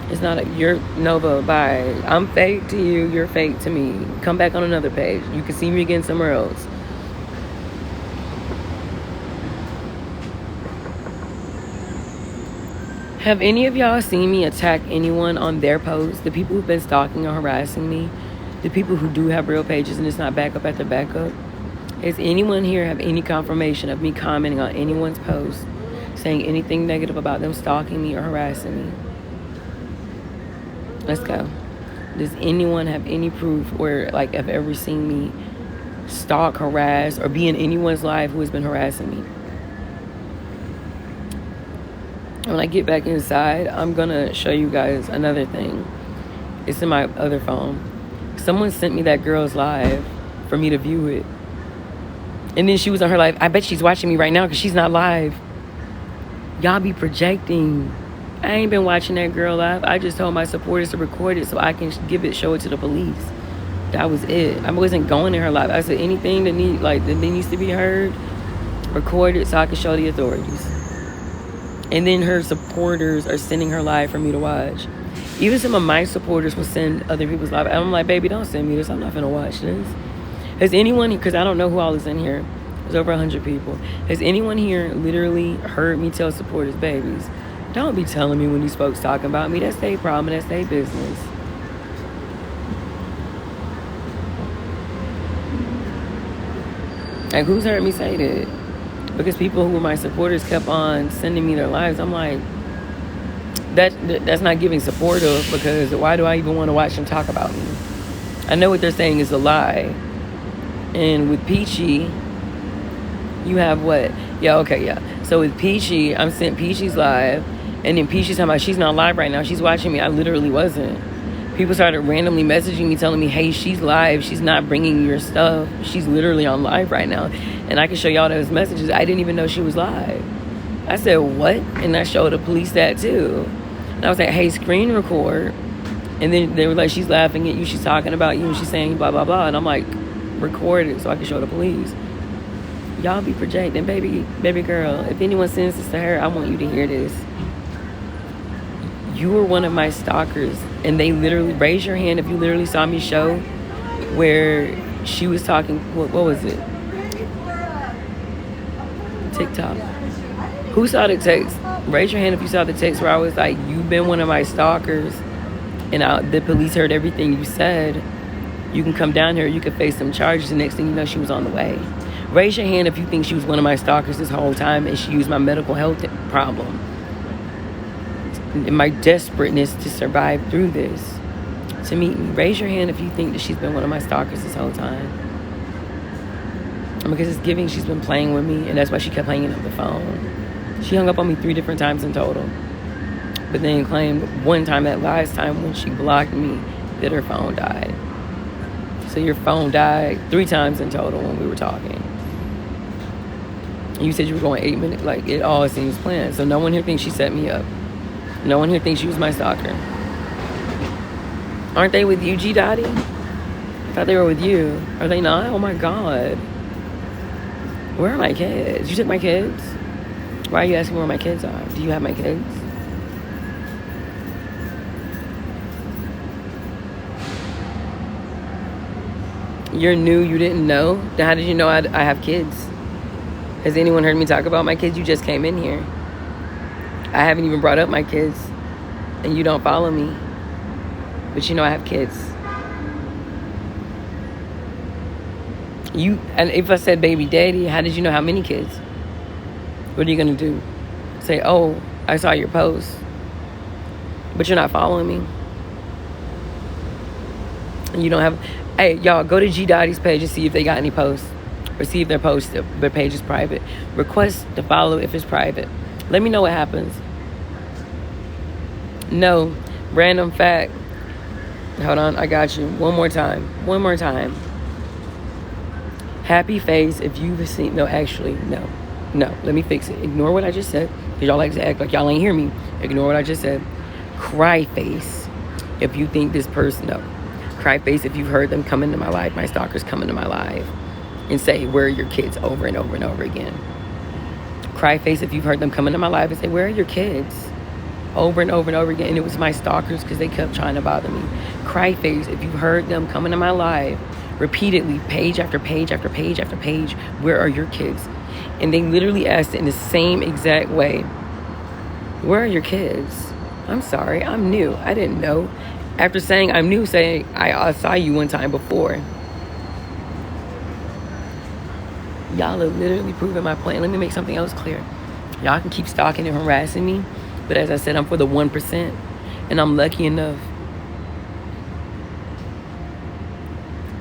It's not you're Nova, bye. I'm fake to you, you're fake to me. Come back on another page. You can see me again somewhere else. Have any of y'all seen me attack anyone on their posts? The people who've been stalking or harassing me? The people who do have real pages and it's not backup after backup? Has anyone here have any confirmation of me commenting on anyone's post, saying anything negative about them stalking me or harassing me? Let's go. Does anyone have any proof or like have ever seen me stalk, harass, or be in anyone's life who has been harassing me? When I get back inside, I'm gonna show you guys another thing. It's in my other phone. Someone sent me that girl's live for me to view it. And then she was on her live. I bet she's watching me right now because she's not live. Y'all be projecting. I ain't been watching that girl live. I just told my supporters to record it so I can show it to the police. That was it. I wasn't going in her live. I said anything that needs to be heard, record it so I can show the authorities. And then her supporters are sending her live for me to watch. Even some of my supporters will send other people's live. I'm like, baby, don't send me this. I'm not gonna watch this. Has anyone, because I don't know who all is in here. There's over 100 people. Has anyone here literally heard me tell supporters, babies, don't be telling me when these folks talking about me. That's their problem. That's their business. Like, who's heard me say that? Because people who were my supporters kept on sending me their lives. I'm like, that's not giving supportive, because why do I even want to watch them talk about me? I know what they're saying is a lie. And with Peachy, you have what? Yeah, okay, yeah. So with Peachy, I'm sent Peachy's live. And then Peachy's talking about she's not live right now. She's watching me. I literally wasn't. People started randomly messaging me, telling me, hey, she's live. She's not bringing your stuff. She's literally on live right now. And I can show y'all those messages. I didn't even know she was live. I said, what? And I showed the police that too. And I was like, hey, screen record. And then they were like, she's laughing at you. She's talking about you. And she's saying blah, blah, blah. And I'm like, record it so I can show the police. Y'all be projecting. Baby girl, if anyone sends this to her, I want you to hear this. You were one of my stalkers. And they literally, raise your hand if you literally saw me show where she was talking, what was it? TikTok. Who saw the text? Raise your hand if you saw the text where I was like, you've been one of my stalkers. And the police heard everything you said. You can come down here. You can face some charges. The next thing you know, she was on the way. Raise your hand if you think she was one of my stalkers this whole time and she used my medical health problem and my desperateness to survive through this to meet me. Raise your hand if you think that she's been one of my stalkers this whole time. Because it's giving she's been playing with me, and that's why she kept hanging up the phone. She hung up on me 3 different times in total. But then claimed one time, that last time when she blocked me, that her phone died. So your phone died 3 times in total when we were talking. You said you were going 8 minutes. Like, it all seems planned. So no one here thinks she set me up. No one here thinks she was my stalker. Aren't they with you, G Dottie? I thought they were with you. Are they not? Oh my God. Where are my kids? You took my kids? Why are you asking where my kids are? Do you have my kids? You're new, you didn't know? Then how did you know I have kids? Has anyone heard me talk about my kids? You just came in here. I haven't even brought up my kids. And you don't follow me. But you know I have kids. And if I said baby daddy, how did you know how many kids? What are you going to do? Say, oh, I saw your post. But you're not following me. And you don't have... Hey, y'all, go to G Dottie's page and see if they got any posts. Or see if their page is private. Request to follow if it's private. Let me know what happens. No. Random fact. Hold on, I got you. One more time. Happy face if you've seen... No, actually, no. No, let me fix it. Ignore what I just said. Because y'all like to act like y'all ain't hear me. Ignore what I just said. Cry face if you think this person... No. Cry face if you've heard them come into my life. My stalkers come into my life. And say, where are your kids? Over and over and over again. Cry face if you've heard them come into my life and say, where are your kids? Over and over and over again. And it was my stalkers because they kept trying to bother me. Cry face if you've heard them come into my life repeatedly, page after page after page after page, where are your kids? And they literally asked it in the same exact way. Where are your kids? I'm sorry, I'm new. I didn't know. After saying I'm new, saying I saw you one time before. Y'all are literally proving my point. Let me make something else clear. Y'all can keep stalking and harassing me, but as I said, I'm for the 1%, and I'm lucky enough.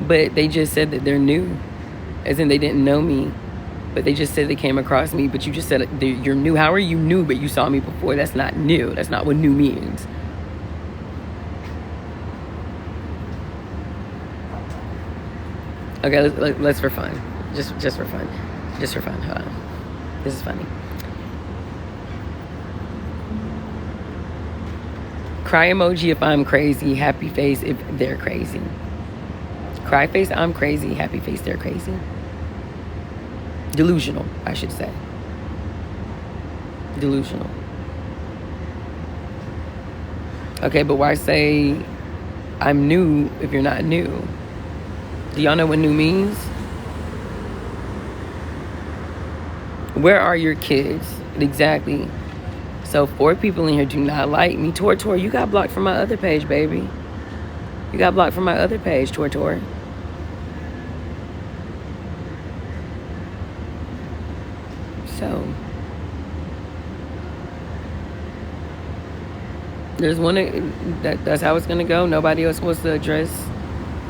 But they just said that they're new, as in they didn't know me, but they just said they came across me. But you just said you're new. How are you new, but you saw me before? That's not new. That's not what new means. Okay, let's for fun. Just for fun. Just for fun. Hold on. This is funny. Cry emoji if I'm crazy. Happy face if they're crazy. Cry face, I'm crazy. Happy face, they're crazy. Delusional, I should say. Delusional. Okay, but why say I'm new if you're not new? Do y'all know what new means? Where are your kids? Exactly. So 4 people in here do not like me. Tor, you got blocked from my other page, baby. You got blocked from my other page, Tor. So there's one that's how it's gonna go. Nobody else wants to address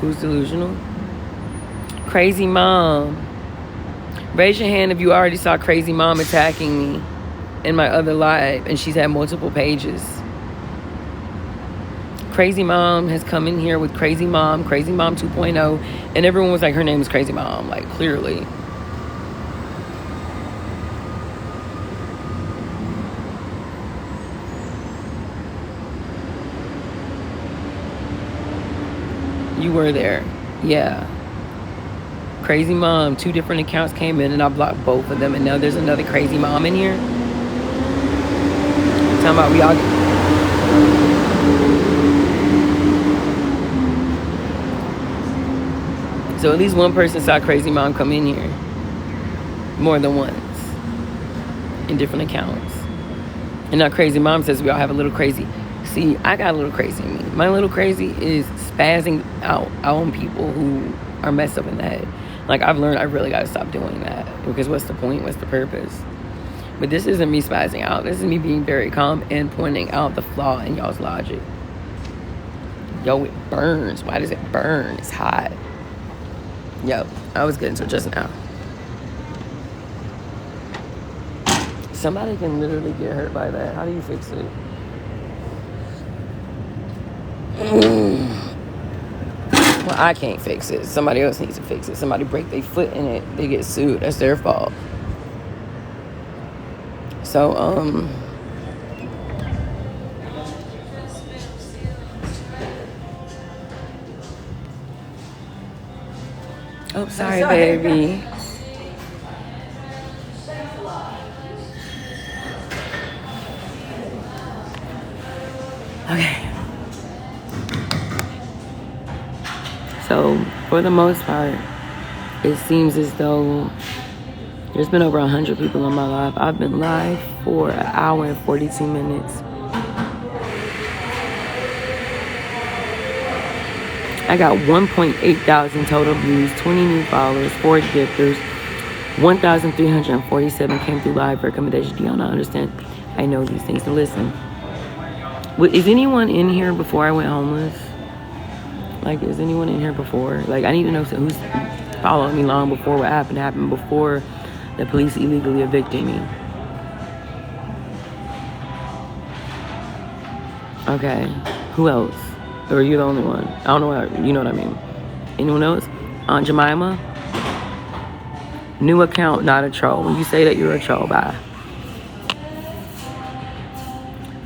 who's delusional. Crazy mom. Raise your hand if you already saw crazy mom attacking me in my other live, and she's had multiple pages. Crazy mom has come in here with crazy mom 2.0, and everyone was like, her name is crazy mom, like clearly. You were there. Yeah. Crazy mom, 2 different accounts came in and I blocked both of them, and now there's another crazy mom in here. Talking about we all... So at least one person saw crazy mom come in here. More than once. In different accounts. And now crazy mom says we all have a little crazy. See, I got a little crazy in me. My little crazy is spazzing out on people who are messed up in the head. Like, I've learned I really got to stop doing that. Because what's the point? What's the purpose? But this isn't me spazzing out. This is me being very calm and pointing out the flaw in y'all's logic. Yo, it burns. Why does it burn? It's hot. Yo, I was good until just now. Somebody can literally get hurt by that. How do you fix it? Well, I can't fix it. Somebody else needs to fix it. Somebody break their foot in it, they get sued. That's their fault. So, oh, sorry, baby. Okay. So, for the most part, it seems as though there's been over 100 people on my live. I've been live for an hour and 42 minutes. I got 1.8 thousand total views, 20 new followers, 4 gifters, 1,347 came through live recommendations. Do y'all not understand? I know these things. So listen, is anyone in here before I went homeless? Like, is anyone in here before? Like, I need to know who's following me long before what happened before the police illegally evicted me. Okay, who else? Or are you the only one? I don't know what, you know what I mean. Anyone else? Aunt Jemima? New account, not a troll. When you say that you're a troll, bye.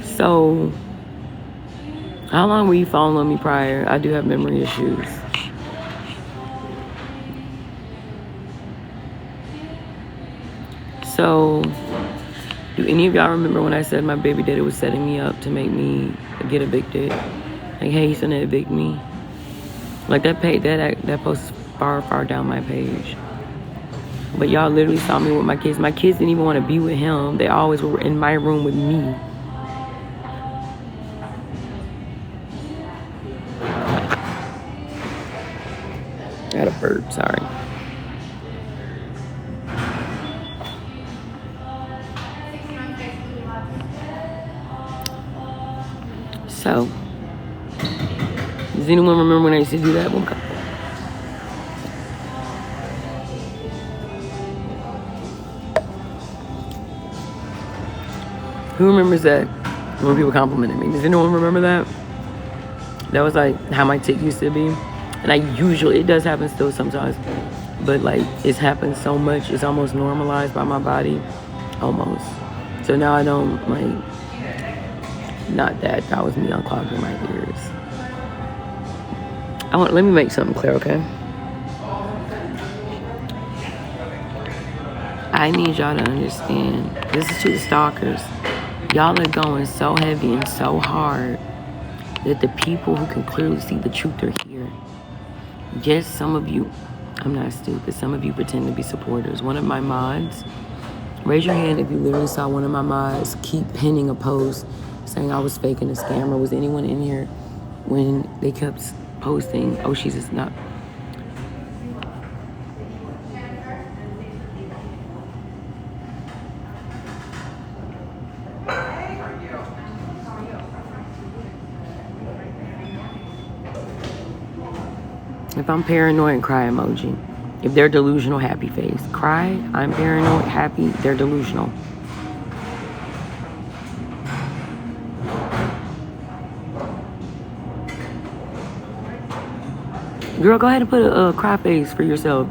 So, how long were you following me prior? I do have memory issues. So, do any of y'all remember when I said my baby daddy was setting me up to make me get evicted? Like, hey, he's gonna evict me. Like, that post is far down my page. But y'all literally saw me with my kids. My kids didn't even want to be with him. They always were in my room with me. I had a burp, sorry. So, does anyone remember when I used to do that? Who remembers that when people complimented me? Does anyone remember that? That was like how my tick used to be. And it does happen still sometimes. But like, it's happened so much, it's almost normalized by my body. Almost. So now I don't like, not that was me unclogging my ears. Let me make something clear, okay? I need y'all to understand, this is to the stalkers. Y'all are going so heavy and so hard that the people who can clearly see the truth are here. Yes, some of you, I'm not stupid, some of you pretend to be supporters. One of my mods, raise your hand if you literally saw one of my mods keep pinning a post saying I was faking a scam. Or was anyone in here when they kept posting, oh, she's just not. If I'm paranoid, cry emoji. If they're delusional, happy face. Cry, I'm paranoid, happy, they're delusional. Girl, go ahead and put a cry face for yourself.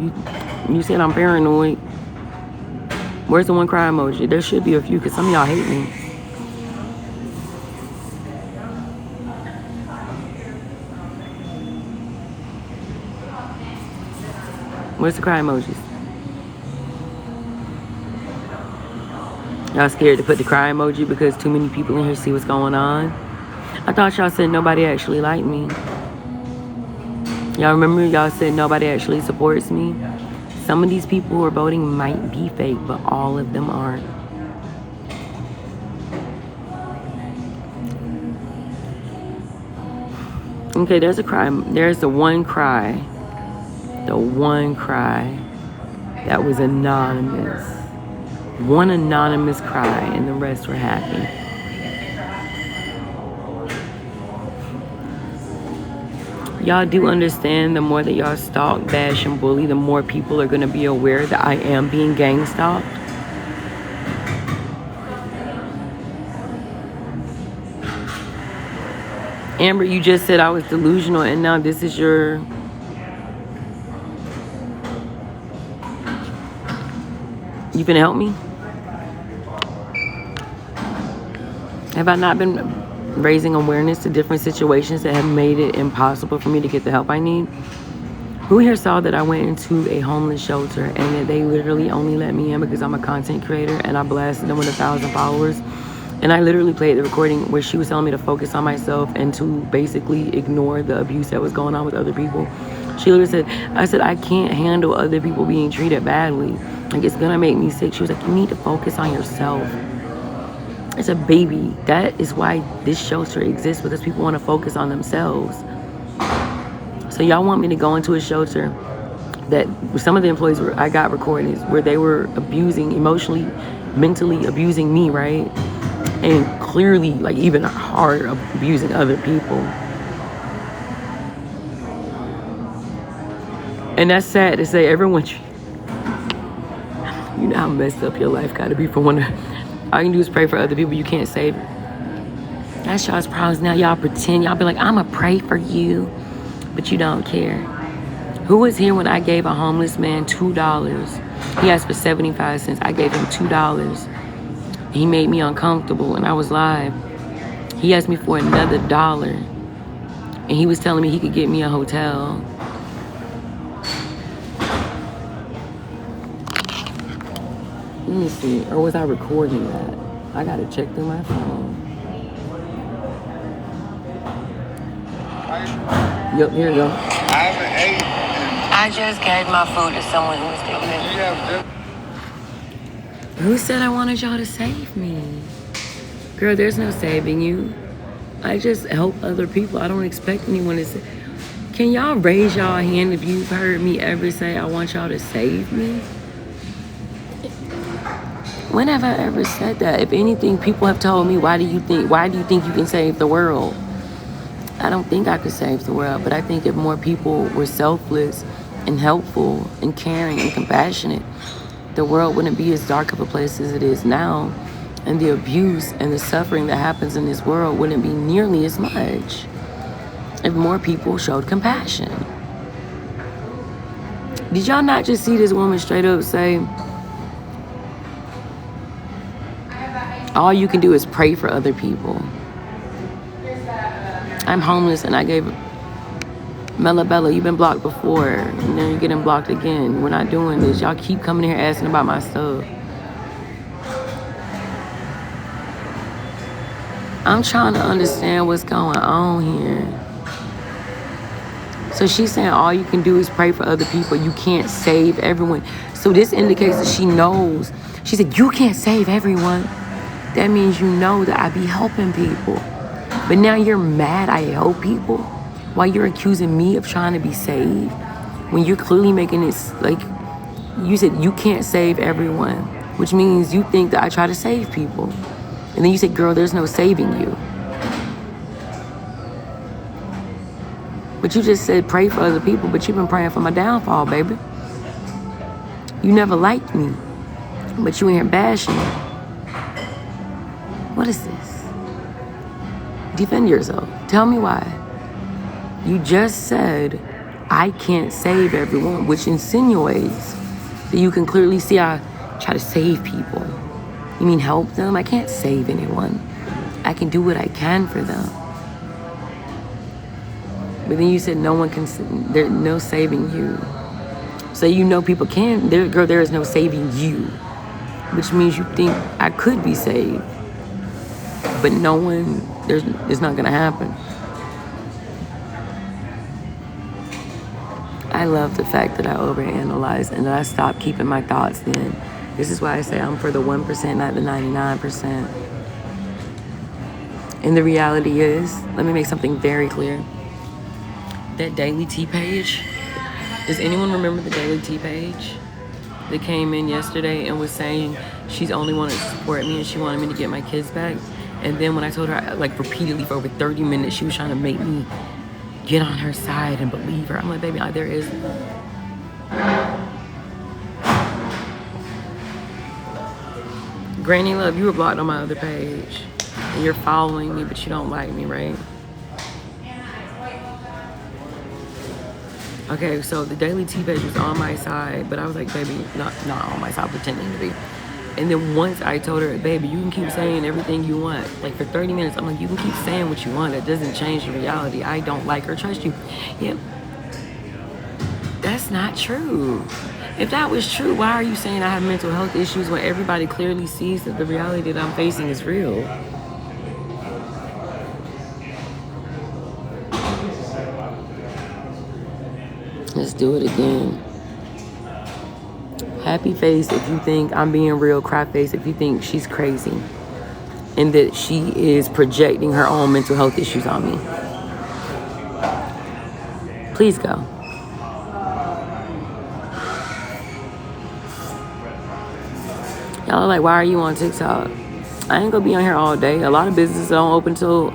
You said I'm paranoid. Where's the one cry emoji? There should be a few, because some of y'all hate me. Where's the cry emojis? Y'all scared to put the cry emoji because too many people in here see what's going on? I thought y'all said nobody actually liked me. Y'all remember y'all said nobody actually supports me? Some of these people who are voting might be fake, but all of them aren't. Okay, there's a cry. There's the one cry. The one cry that was anonymous. One anonymous cry, and the rest were happy. Y'all do understand the more that y'all stalk, bash, and bully, the more people are going to be aware that I am being gang stalked. Amber, you just said I was delusional, and now this is your... You finna help me? Have I not been raising awareness to different situations that have made it impossible for me to get the help I need? Who here saw that I went into a homeless shelter and that they literally only let me in because I'm a content creator and I blasted them with 1,000 followers? And I literally played the recording where she was telling me to focus on myself and to basically ignore the abuse that was going on with other people. She literally said, I can't handle other people being treated badly. Like, it's gonna make me sick. She was like, you need to focus on yourself. It's a baby. That is why this shelter exists, because people want to focus on themselves. So y'all want me to go into a shelter that some of the employees I got recordings where they were abusing, emotionally, mentally abusing me, right? And clearly, like, even hard abusing other people. And that's sad to say. Everyone, you know how messed up your life gotta be for one. All you can do is pray for other people. You can't save it. That's y'all's problems now. Y'all pretend. Y'all be like, I'ma pray for you, but you don't care. Who was here when I gave a homeless man $2? He asked for 75 cents. I gave him $2. He made me uncomfortable, and I was live. He asked me for another $1, and he was telling me he could get me a hotel. Let me see. Or was I recording that? I gotta check through my phone. Yep, here you go. I haven't ate. I just gave my food to someone who was taking it. Who said I wanted y'all to save me? Girl, there's no saving you. I just help other people. I don't expect anyone to say. Can y'all raise y'all hand if you've heard me ever say I want y'all to save me? When have I ever said that? If anything, people have told me, why do you think you can save the world? I don't think I could save the world, but I think if more people were selfless and helpful and caring and compassionate, the world wouldn't be as dark of a place as it is now, and the abuse and the suffering that happens in this world wouldn't be nearly as much if more people showed compassion. Did y'all not just see this woman straight up say, all you can do is pray for other people? I'm homeless and I gave Mella Bella, you've been blocked before, and then you're getting blocked again. We're not doing this. Y'all keep coming here asking about my stuff. I'm trying to understand what's going on here. So she's saying all you can do is pray for other people. You can't save everyone. So this indicates that she knows. She said, you can't save everyone. That means you know that I be helping people. But now you're mad I help people while you're accusing me of trying to be saved, when you're clearly making it like you said you can't save everyone, which means you think that I try to save people. And then you said, girl, there's no saving you. But you just said pray for other people, but you've been praying for my downfall, baby. You never liked me, but you in here bashing me. What is this? Defend yourself. Tell me why. You just said, I can't save everyone, which insinuates that you can clearly see I try to save people. You mean help them? I can't save anyone. I can do what I can for them. But then you said no one can, there's no saving you. So you know people can, girl, there is no saving you. Which means you think I could be saved. But no one, it's not gonna happen. I love the fact that I overanalyze and that I stop keeping my thoughts in. This is why I say I'm for the 1%, not the 99%. And the reality is, let me make something very clear. That Daily Tea page, does anyone remember the Daily Tea page that came in yesterday and was saying she's only wanted to support me and she wanted me to get my kids back? And then when I told her, like, repeatedly for over 30 minutes, she was trying to make me get on her side and believe her. I'm like, baby, there is. Granny Love, you were blocked on my other page. And you're following me, but you don't like me, right? Okay, so the Daily Tea page was on my side, but I was like, baby, not on my side, pretending to be. And then once I told her, baby, you can keep saying everything you want. Like for 30 minutes, I'm like, you can keep saying what you want. It doesn't change the reality. I don't like or trust you. Yep. That's not true. If that was true, why are you saying I have mental health issues when everybody clearly sees that the reality that I'm facing is real? Let's do it again. Happy face if you think I'm being real. Cry face if you think she's crazy and that she is projecting her own mental health issues on me. Please go. Y'all are like, why are you on TikTok? I ain't gonna be on here all day. A lot of businesses don't open till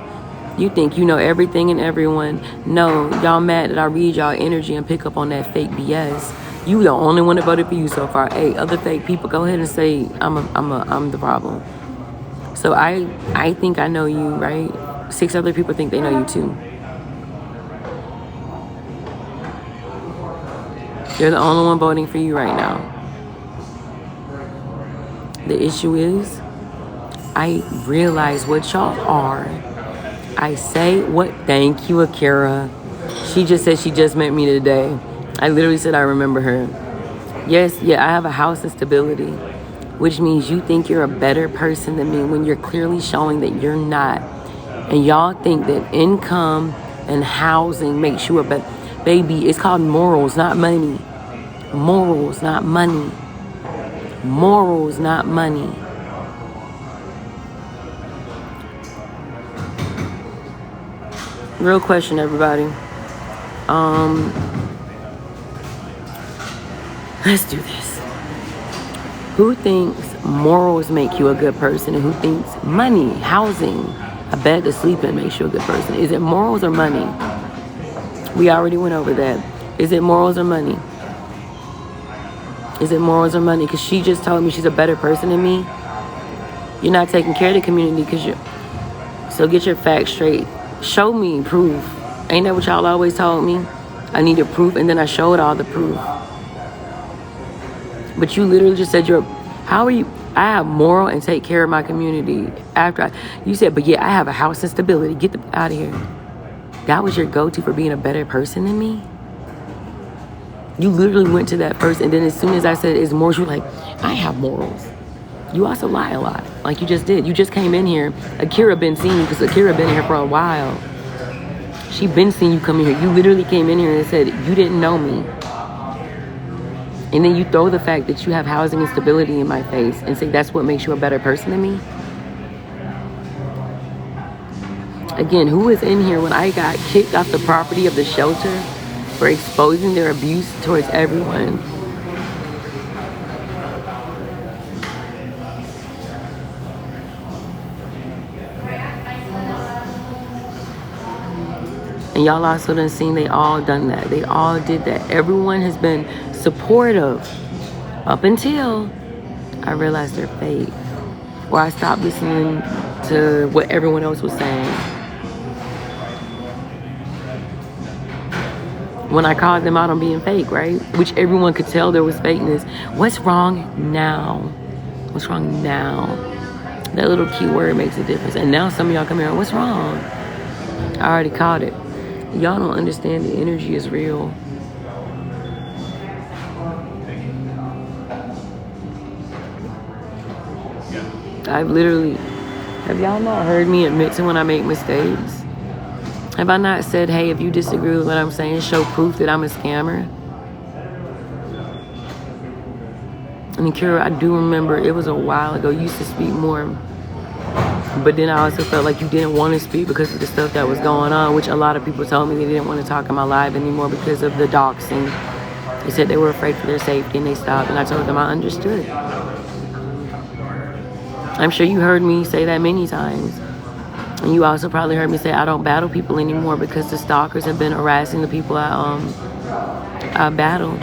you think you know everything and everyone. No, y'all mad that I read y'all energy and pick up on that fake BS. You the only one that voted for you so far. Hey, other fake people, go ahead and say I'm the problem. So I think I know you, right? 6 other people think they know you too. You're the only one voting for you right now. The issue is, I realize what y'all are. I say what, thank you, Akira. She just said she just met me today. I literally said I remember her. Yes, yeah, I have a house and stability, which means you think you're a better person than me when you're clearly showing that you're not. And y'all think that income and housing makes you a better, baby, it's called morals, not money. Morals, not money. Morals, not money. Real question, everybody. Let's do this. Who thinks morals make you a good person, and who thinks money, housing, a bed to sleep in makes you a good person? Is it morals or money? We already went over that. Is it morals or money? Is it morals or money? Because she just told me she's a better person than me. You're not taking care of the community because you're... So get your facts straight. Show me proof. Ain't that what y'all always told me? I needed proof, and then I showed all the proof. But you literally just said how are you? I have moral and take care of my community. You said, but yeah, I have a house and stability. Get out of here. That was your go-to for being a better person than me? You literally went to that first, and then as soon as I said it's morals, you were like, I have morals. You also lie a lot, like you just did. You just came in here. Akira been seeing you because Akira been in here for a while. She been seeing you come in here. You literally came in here and said you didn't know me. And then you throw the fact that you have housing and stability in my face and say that's what makes you a better person than me. Again, who was in here when I got kicked off the property of the shelter for exposing their abuse towards everyone? And y'all also done seen they all done that. They all did that. Everyone has been supportive up until I realized they're fake. Or I stopped listening to what everyone else was saying. When I called them out on being fake, right? Which everyone could tell there was fakeness. What's wrong now? What's wrong now? That little key word makes a difference. And now some of y'all come here, what's wrong? I already caught it. Y'all don't understand the energy is real. Have y'all not heard me admit to when I make mistakes? Have I not said, hey, if you disagree with what I'm saying, show proof that I'm a scammer? And Kira, I do remember it was a while ago, you used to speak more. But then I also felt like you didn't want to speak because of the stuff that was going on, which a lot of people told me they didn't want to talk in my live anymore because of the doxing. They said they were afraid for their safety and they stopped, and I told them I understood. I'm sure you heard me say that many times. And you also probably heard me say I don't battle people anymore because the stalkers have been harassing the people I battle.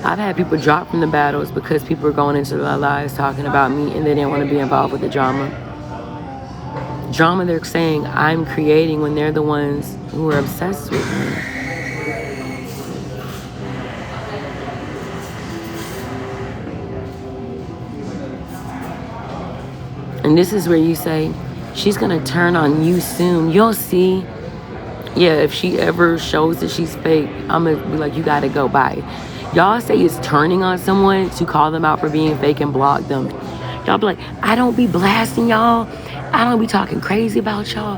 I've had people drop from the battles because people were going into their lives talking about me and they didn't want to be involved with the drama. Drama they're saying I'm creating when they're the ones who are obsessed with me. And this is where you say, she's going to turn on you soon. You'll see. Yeah, if she ever shows that she's fake, I'm going to be like, you got to go by. Y'all say it's turning on someone to call them out for being fake and block them. Y'all be like, I don't be blasting y'all. I don't be talking crazy about y'all.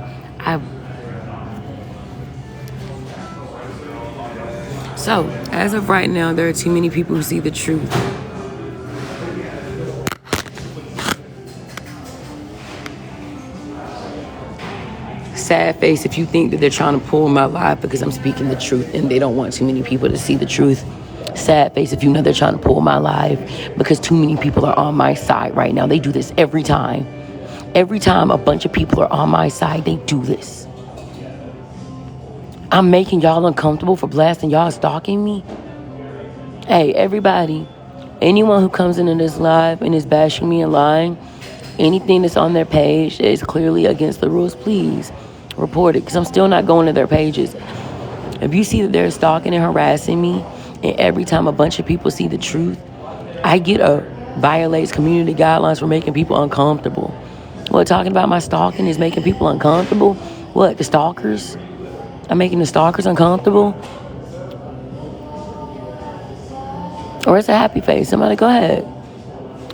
So, as of right now, there are too many people who see the truth. Sad face if you think that they're trying to pull my life because I'm speaking the truth and they don't want too many people to see the truth. Sad face if you know they're trying to pull my life because too many people are on my side right now. They do this every time. Every time a bunch of people are on my side, they do this. I'm making y'all uncomfortable for blasting y'all, stalking me. Hey, everybody, anyone who comes into this live and is bashing me and lying, anything that's on their page that is clearly against the rules, please report it, because I'm still not going to their pages. If you see that they're stalking and harassing me, and every time a bunch of people see the truth, I get violates community guidelines for making people uncomfortable. What, talking about my stalking is making people uncomfortable? What, the stalkers? I'm making the stalkers uncomfortable? Or it's a happy face. Somebody go ahead.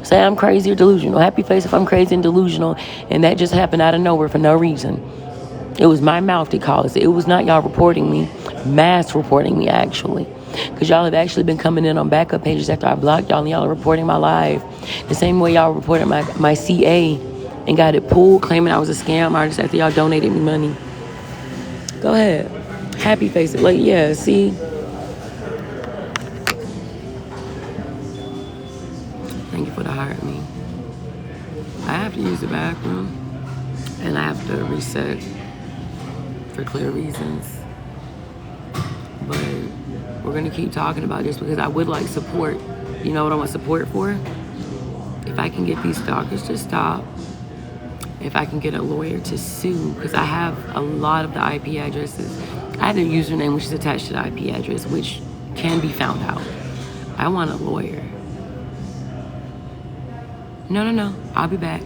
Say I'm crazy or delusional. Happy face if I'm crazy and delusional, and that just happened out of nowhere for no reason. It was my mouth that caused it. It was not y'all reporting me. Mass reporting me, actually. Because y'all have actually been coming in on backup pages after I blocked y'all, and y'all are reporting my live. The same way y'all reported my CA and got it pulled, claiming I was a scam artist after y'all donated me money. Go ahead. Happy face. Like, yeah, see? Thank you for the heart me. I have to use the bathroom, and I have to reset for clear reasons. But we're going to keep talking about this because I would like support. You know what I want support for? If I can get these stalkers to stop, if I can get a lawyer to sue, because I have a lot of the IP addresses. I have a username which is attached to the IP address, which can be found out. I want a lawyer. No. I'll be back.